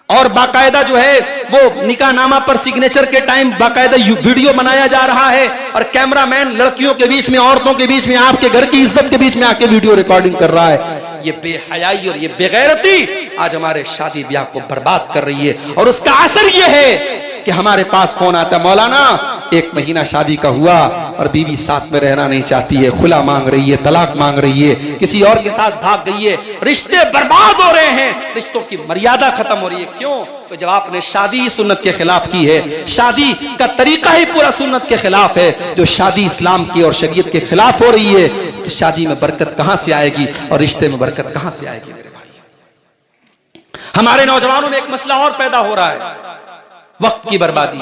और बाकायदा जो है वो निकाहनामा पर सिग्नेचर के टाइम बाकायदा वीडियो बनाया जा रहा है, और कैमरामैन लड़कियों के बीच में, औरतों के बीच में, आपके घर की इज्जत के बीच में आके वीडियो रिकॉर्डिंग कर रहा है। ये बेहयाई और ये बेगैरती आज हमारे शादी ब्याह को बर्बाद कर रही है। और उसका असर ये है कि हमारे पास फोन आता है, मौलाना 1 महीना शादी का हुआ और बीवी साथ में रहना नहीं चाहती है, खुला मांग रही है, तलाक मांग रही है, किसी और के साथ भाग गई है, रिश्ते बर्बाद हो रहे हैं, रिश्तों की मर्यादा खत्म हो रही है। क्यों? तो जब आपने शादी सुन्नत के खिलाफ की है, शादी का तरीका ही पूरा सुन्नत के खिलाफ है, जो शादी इस्लाम की और शरीयत के खिलाफ हो रही है, तो शादी में बरकत कहां से आएगी और रिश्ते में बरकत कहां से आएगी? मेरे भाई, हमारे नौजवानों में एक मसला और पैदा हो रहा है, वक्त की बर्बादी।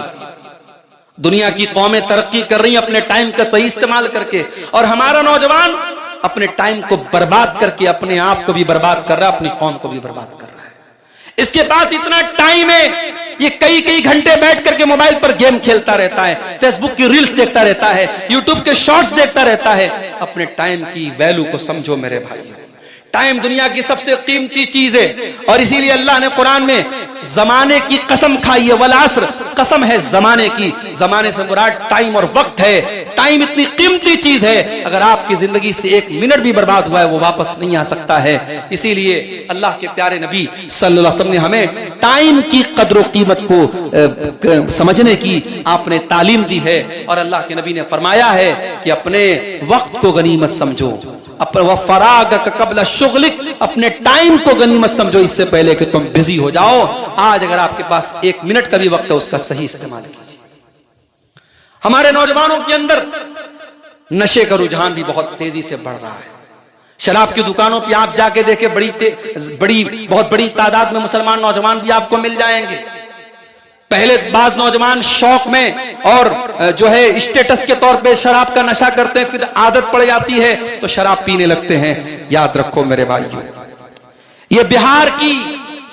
दुनिया की कौमें तरक्की कर रही हैं अपने टाइम का सही इस्तेमाल करके, और हमारा नौजवान अपने टाइम को बर्बाद करके अपने आप को भी बर्बाद कर रहा है, अपनी कौम को भी बर्बाद कर रहा है। इसके पास इतना टाइम है, ये कई घंटे बैठ करके मोबाइल पर गेम खेलता रहता है, फेसबुक की रील्स देखता रहता है, यूट्यूब के शॉर्ट्स देखता रहता है। अपने टाइम की वैल्यू को समझो मेरे भाई। टाइम दुनिया की सबसे कीमती चीज है और इसीलिए अल्लाह ने कुरान में जमाने की कसम खाई है। वल अस्र, कसम है जमाने की। जमाने से मुराद टाइम और वक्त है। टाइम इतनी कीमती चीज है, अगर आपकी जिंदगी से एक मिनट भी बर्बाद हुआ है वो वापस नहीं आ सकता है। इसीलिए अल्लाह के प्यारे नबी सल्लल्लाहु अलैहि वसल्लम ने हमें टाइम की कद्र कीमत को समझने की आपने तालीम दी है। और अल्लाह के नबी ने फरमाया है कि अपने वक्त को गनीमत समझो, कबल शुगलिक, अपने टाइम को गनीमत समझो इससे पहले कि तुम बिजी हो जाओ। आज अगर आपके पास एक मिनट का भी वक्त है उसका सही इस्तेमाल कीजिए। हमारे नौजवानों के अंदर नशे का रुझान भी बहुत तेजी से बढ़ रहा है। शराब की दुकानों पे आप जाके देखें, बहुत बड़ी तादाद में मुसलमान नौजवान भी आपको मिल जाएंगे। पहले बाज नौजवान शौक में और जो है स्टेटस के तौर पे शराब का नशा करते हैं, फिर आदत पड़ जाती है तो शराब पीने लगते हैं। याद रखो मेरे भाइयों, ये बिहार की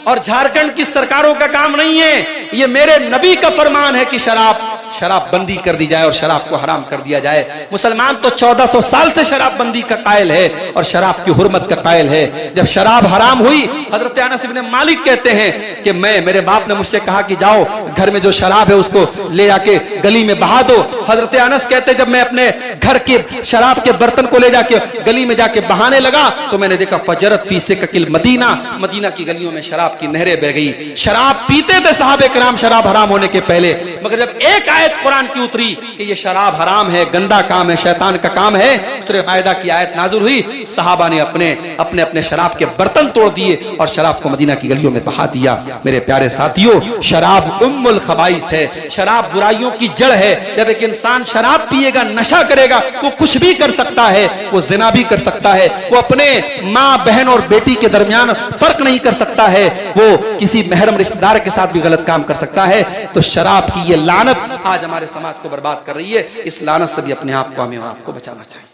और झारखंड की सरकारों का काम नहीं है, ये मेरे नबी का फरमान है कि शराब बंदी कर दी जाए और शराब को हराम कर दिया जाए। मुसलमान तो 1400 साल से शराब बंदी का कायल है और शराब की हुर्मत का कायल है। जब शराब हराम हुई, हजरत अनस इब्न मालिक कहते हैं कि मेरे बाप ने मुझसे कहा कि जाओ घर में जो शराब है उसको ले जाके गली में बहा दो। हजरत अनस कहते जब मैं अपने घर के शराब के बर्तन को ले जाके गली में जाके बहाने लगा तो मैंने देखा फजरत फी सिककिल मदीना, मदीना की गलियों में शराब की नहरें बह गई। शराब पीते थे सहाबे किराम शराब हराम होने के पहले, मगर जब एक आयत कुरान की उतरी कि ये शराब हराम है, गंदा काम है, शैतान का काम है, सूरह माइदा की आयत नाज़िल हुई, सहाबा ने अपने शराब के बर्तन तोड़ दिए और शराब को मदीना की गलियों में बहा दिया। मेरे प्यारे साथियों, शराब उम्मुल खबाइस है, शराब बुराइयों की जड़ है। जब एक इंसान शराब पिएगा, नशा करेगा, वो कुछ भी कर सकता है, वो जिना भी कर सकता है, वो अपने माँ बहन और बेटी के दरमियान फर्क नहीं कर सकता है, वो किसी महरम रिश्तेदार के साथ भी गलत काम कर सकता है। तो शराब की ये लानत आज हमारे समाज को बर्बाद कर रही है। इस लानत से भी अपने आप को, हमें और आपको बचाना चाहिए।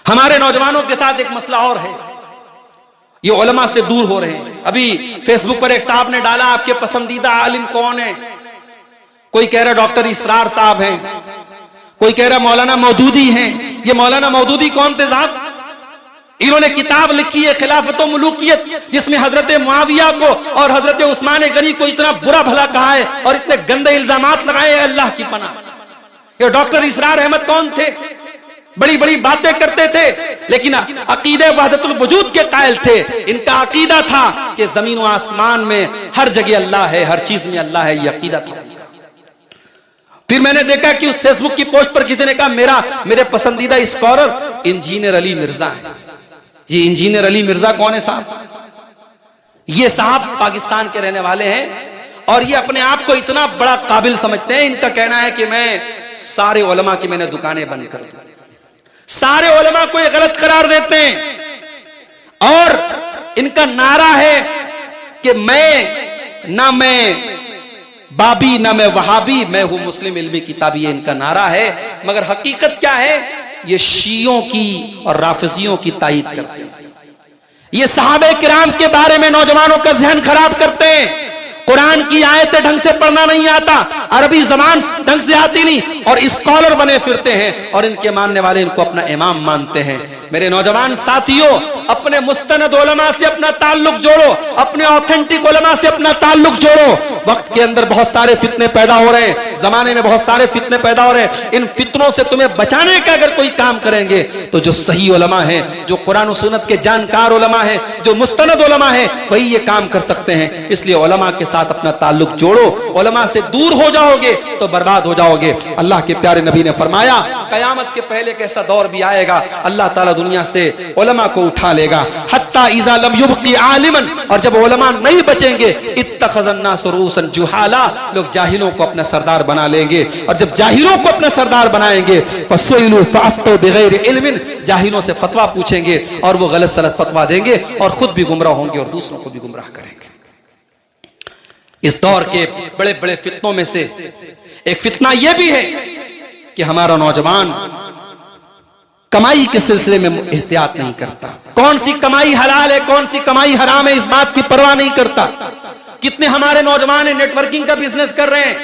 हमारे नौजवानों के साथ एक मसला और है, ये उलमा से दूर हो रहे हैं। अभी फेसबुक पर एक साहब ने डाला, आपके पसंदीदा आलिम कौन है? कोई कह रहा डॉक्टर इसरार साहब हैं, कोई कह रहा मौलाना मौदूदी हैं। ये मौलाना मौदूदी कौन थे साहब? इन्होंने किताब लिखी है खिलाफत व मुलूकियत, जिसमें हजरत मुआविया को और हजरत उस्मान गनी को इतना बुरा भला कहा है और इतने गंदे इल्जामात लगाए हैं, अल्लाह की पनाह। ये डॉक्टर इसरार अहमद कौन थे? बड़ी बड़ी बातें करते थे, लेकिन अकीदे वहदतुल वजूद के कायल थे। इनका अकीदा था कि जमीन व आसमान में हर जगह अल्लाह है, हर चीज में अल्लाह है, ये अकीदा था। फिर मैंने देखा कि उस फेसबुक की पोस्ट पर किसी ने कहा मेरे पसंदीदा स्कॉलर इंजीनियर अली मिर्जा है। ये इंजीनियर अली मिर्जा कौन है साहब? ये साहब पाकिस्तान के रहने वाले हैं और ये अपने आप को इतना बड़ा काबिल समझते हैं। इनका कहना है कि मैं सारे उलमा की मैंने दुकानें बंद कर दी। सारे उलमा को ये गलत करार देते हैं और इनका नारा है कि मैं बाबी ना मैं वहाबी, मैं हूं मुस्लिम इल्मी किताबी, ये इनका नारा है। मगर हकीकत क्या है? ये शियों की और राफिजियों की तायीद करते हैं। ये सहाबे किराम के बारे में नौजवानों का जहन खराब करते हैं। कुरान की आयतें ढंग से पढ़ना नहीं आता, अरबी जबान ढंग से आती नहीं, और स्कॉलर बने फिरते हैं और इनके मानने वाले इनको अपना इमाम मानते हैं। मेरे नौजवान साथियों, अपने मुस्तनद उलमा से अपना ताल्लुक जोड़ो, अपने ऑथेंटिक उलमा से अपना ताल्लुक जोड़ो। वक्त के अंदर बहुत सारे फितने पैदा हो रहे हैं, जमाने में बहुत सारे फितने पैदा हो रहे हैं। इन फितनों से तुम्हें बचाने का अगर कोई काम करेंगे तो जो सही उलमा है, जो कुरान और सुन्नत के जानकार उलमा है, जो मुस्तनद उलमा है, वही ये काम कर सकते हैं। इसलिए उलमा के साथ अपना ताल्लुक जोड़ो। उलमा से दूर हो जाओगे तो बर्बाद हो जाओगे। अल्लाह के प्यारे नबी ने फरमाया, कयामत के पहले एक ऐसा दौर भी आएगा, अल्लाह ताला दुनिया से उलमा को उठा लेगा। हत्ता इज़ा लम युबकी आलिमन, और जब उलमा नहीं बचेंगे, इत्तखज़न नास रूसन जुहाला, लोग जाहिलों को अपना सरदार बना लेंगे। और जब जाहिलों को अपना सरदार बनाएंगे, फसुइलु फअफ्तु बिगैर इल्मिन, जाहिलों से फतवा पूछेंगे और वो गलत सलत फतवा देंगे और खुद भी गुमराह होंगे और दूसरों को भी गुमराह करेंगे। इस दौर के बड़े बड़े फितनों में से एक फितना यह भी है कि हमारा नौजवान कमाई के सिलसिले में एहतियात नहीं करता। कौन सी कमाई हलाल है, कौन सी कमाई हराम है, इस बात की परवाह नहीं करता। कितने हमारे नौजवान नेटवर्किंग का बिजनेस कर रहे हैं,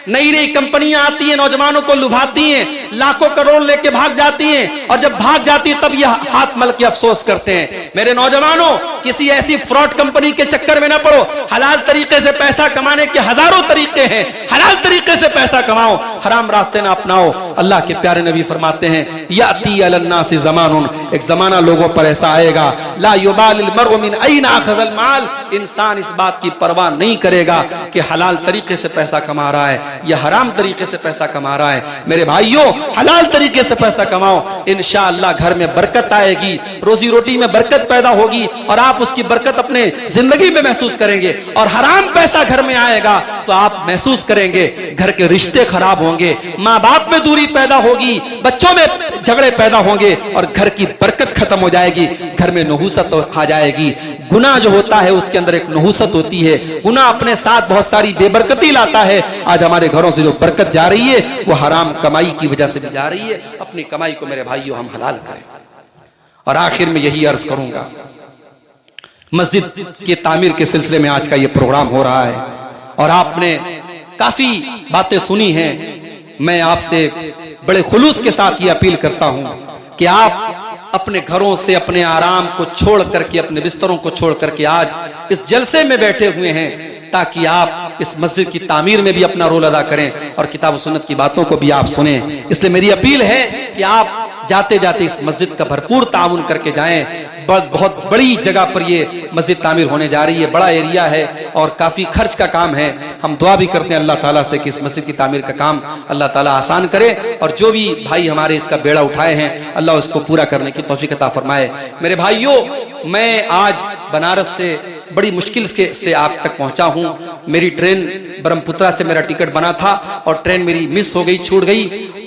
नई नई कंपनियां आती हैं, नौजवानों को लुभाती हैं, लाखों करोड़ लेके भाग जाती हैं, और जब भाग जाती है तब यह हाथ मल के अफसोस करते हैं। मेरे नौजवानों, किसी ऐसी फ्रॉड कंपनी के चक्कर में ना पड़ो। हलाल तरीके से पैसा कमाने के हजारों तरीके हैं, हलाल तरीके से पैसा कमाओ, हराम रास्ते ना अपनाओ। अल्लाह के प्यारे नबी फरमाते हैं, याती अलन्नासि ज़मानुन, एक जमाना लोगों पर ऐसा आएगा, ला युबालिल मर्उ मिन ऐना अखज़ल माल, इंसान इस बात की परवाह नहीं करेगा कि हलाल तरीके से पैसा कमा रहा है या हराम तरीके से पैसा कमा रहा है। मेरे भाइयों, हलाल तरीके से पैसा कमाओ, इंशाअल्लाह घर में बरकत आएगी, रोजी रोटी में बरकत पैदा होगी और आप उसकी बरकत अपने जिंदगी में महसूस करेंगे। और हराम पैसा घर में आएगा तो आप महसूस करेंगे घर के रिश्ते खराब होंगे, माँ बाप में दूरी पैदा होगी, बच्चों में झगड़े पैदा होंगे और घर की बरकत खत्म हो जाएगी, घर में नहुसत आ जाएगी। गुनाह जो होता है उसके अंदर एक नहुसत होती है, गुनाह अपने साथ बहुत सारी बेबरकती लाता है। आज हमारे घरों से जो बरकत जा रही है वो हराम कमाई की वजह से भी जा रही है। अपनी कमाई को मेरे भाइयों हम हलाल करें। और आखिर में यही अर्ज करूंगा, मस्जिद के तामीर के सिलसिले में आज का ये प्रोग्राम हो रहा है और आपने काफी बातें सुनी हैं। मैं आपसे बड़े खुलूस के साथ ये अपील करता हूं कि आप अपने घरों से अपने आराम को छोड़ करके, अपने बिस्तरों को छोड़ करके आज इस जलसे में बैठे हुए हैं ताकि आप इस मस्जिद की तामीर में भी अपना रोल अदा करें और किताब सुन्नत की बातों को भी आप सुने। इसलिए मेरी अपील है कि आप जाते जाते इस मस्जिद का भरपूर ताउन करके जाएं। बहुत बड़ी जगह पर ये मस्जिद तामीर होने जा रही है, बड़ा एरिया है और काफी खर्च का काम है। हम दुआ भी करते हैं अल्लाह ताला से कि इस मस्जिद की तामीर का काम अल्लाह ताला आसान करे और जो भी भाई हमारे इसका बेड़ा उठाए हैं अल्लाह उसको पूरा करने की तौफीक अता फरमाए। मेरे भाइयों, मैं आज बनारस से बड़ी मुश्किल से आप तक पहुंचा हूं। मेरी ट्रेन ब्रह्मपुत्रा से मेरा टिकट बना था और ट्रेन मेरी मिस हो गई, छूट गई।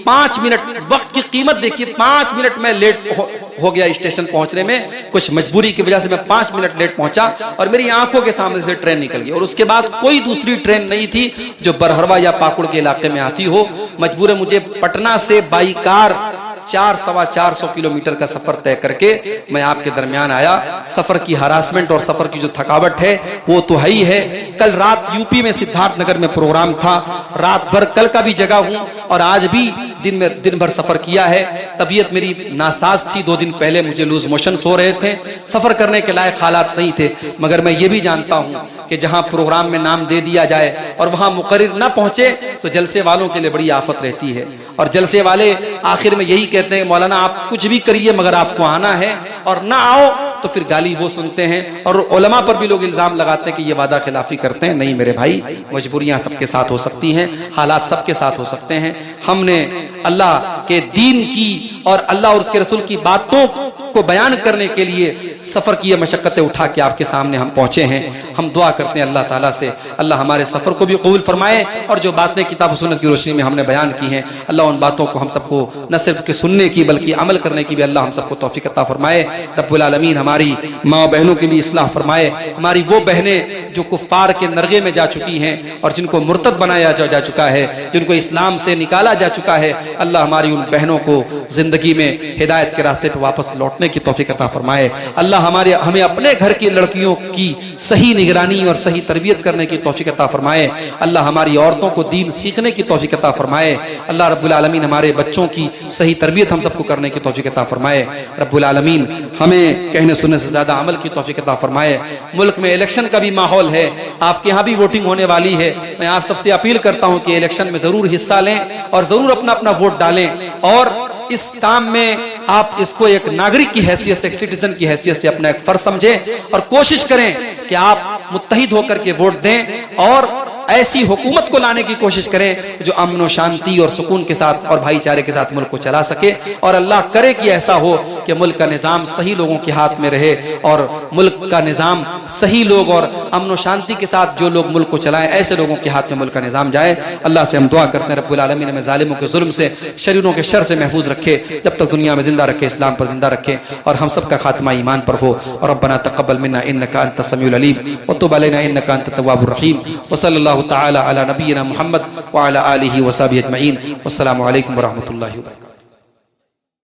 5 मिनट, वक्त की कीमत देखिए, 5 मिनट में लेट हो गया स्टेशन पहुंचने में। कुछ मजबूरी की वजह से मैं 5 मिनट लेट पहुंचा और मेरी आंखों के सामने से ट्रेन निकल गई और उसके बाद कोई दूसरी ट्रेन नहीं थी जो बरहरवा या पाकुड़ के इलाके में आती हो। मजबूर मुझे पटना से बाई कार 400-450 किलोमीटर का सफर तय करके मैं आपके दरमियान आया। सफर की हरासमेंट और सफर की जो थकावट है वो तो है ही है। कल रात यूपी में सिद्धार्थनगर में प्रोग्राम था, रात भर कल का भी जगा हूं और आज भी दिन भर सफर किया है। तबीयत मेरी नासाज थी, 2 दिन पहले मुझे लूज मोशंस हो रहे थे, सफर करने के लायक हालात नहीं थे। मगर मैं ये भी जानता हूं कि जहां प्रोग्राम में नाम दे दिया जाए और वहां मुकर्रिर ना पहुंचे तो जलसे वालों के लिए बड़ी आफत रहती है। और जलसे वाले आखिर में यही कहते हैं, मौलाना आप कुछ भी करिए मगर आपको आना है, और ना आओ तो फिर गाली वो सुनते हैं। और उलमा पर भी लोग इल्जाम लगाते हैं कि ये वादा खिलाफी करते हैं। नहीं मेरे भाई, मजबूरियां सबके साथ हो सकती हैं, हालात सबके साथ हो सकते हैं। हमने अल्लाह के दीन की और अल्लाह और उसके रसूल की बातों को बयान करने के लिए सफर की मशक्कतें उठा के आपके सामने हम पहुंचे हैं। हम दुआ करते हैं अल्लाह ताला से अल्लाह हमारे सफर को भी कबूल फरमाए और जो बातें किताब सुन्नत की रोशनी में हमने बयान की हैं अल्लाह उन बातों को हम सबको न सिर्फ के सुनने की बल्कि अमल करने की भी अल्लाह हम सबको तौफीक अता फरमाए। रब्बुल आलमीन हमारी माँ बहनों की भी इस्लाह फरमाए। हमारी वो बहनें जो कुफ्फार के नरगे में जा चुकी हैं और जिनको मुर्तद बनाया जा चुका है, जिनको इस्लाम से निकाला जा चुका है, अल्लाह हमारी उन बहनों को जिंदगी में हिदायत के रास्ते पर वापस लौटने की तौफीक अता फरमाए। अल्लाह हमें अपने घर की लड़कियों की सही निगरानी और सही तरबियत करने की तौफीक अता फरमाए। अल्लाह हमारी औरतों को दीन सीखने की तौफीक अता फरमाए। अल्लाह रब्बुल आलमीन हमारे बच्चों की सही तरबियत हम सबको करने की तौफीक अता फरमाए। रब्बुल आलमीन हमें कहने सुनने से ज्यादा अमल की तौफीक अता फरमाए। मुल्क में इलेक्शन का भी माहौल है, आपके यहाँ भी वोटिंग होने वाली है। मैं आप सबसे अपील करता हूँ कि इलेक्शन में जरूर हिस्सा लें और जरूर अपना अपना वोट डालें और इस काम में आप इसको एक नागरिक की हैसियत से, एक सिटीजन की हैसियत से अपना एक फर्ज समझें और कोशिश करें कि आप मुत्तहिद होकर के वोट दें और ऐसी हुकूमत को लाने की कोशिश करें जो अमन और शांति और सुकून के साथ और भाईचारे के साथ मुल्क को चला सके। और अल्लाह करे कि ऐसा हो कि मुल्क का निज़ाम सही लोगों के हाथ में रहे और मुल्क का निज़ाम सही लोग और अमन और शांति के साथ जो लोग मुल्क को चलाएं ऐसे लोगों के हाथ में मुल्क का निज़ाम जाए। अल्लाह से हम दुआ करते हैं रब्बुल आलमीन हमें जालिमों के जुल्म से, शरीरों के शर से महफूज रखे, जब तक दुनिया में जिंदा रखे, इस्लाम पर जिंदा रखे और हम सब का खात्मा ईमान पर हो। और रब्बना तक़ब्बल मिन्ना इन्नका अंतस समीउल अलीम व तुब अलैना इन्नका अंतत तव्वाबुर रहीम व सल्लल्लाहु तआला अला नबिय्यिना मुहम्मद व अला आलिहि व सहबिहि अजमईन। वस्सलामु अलैकुम व रहमतुल्लाहि व बरकातुहू।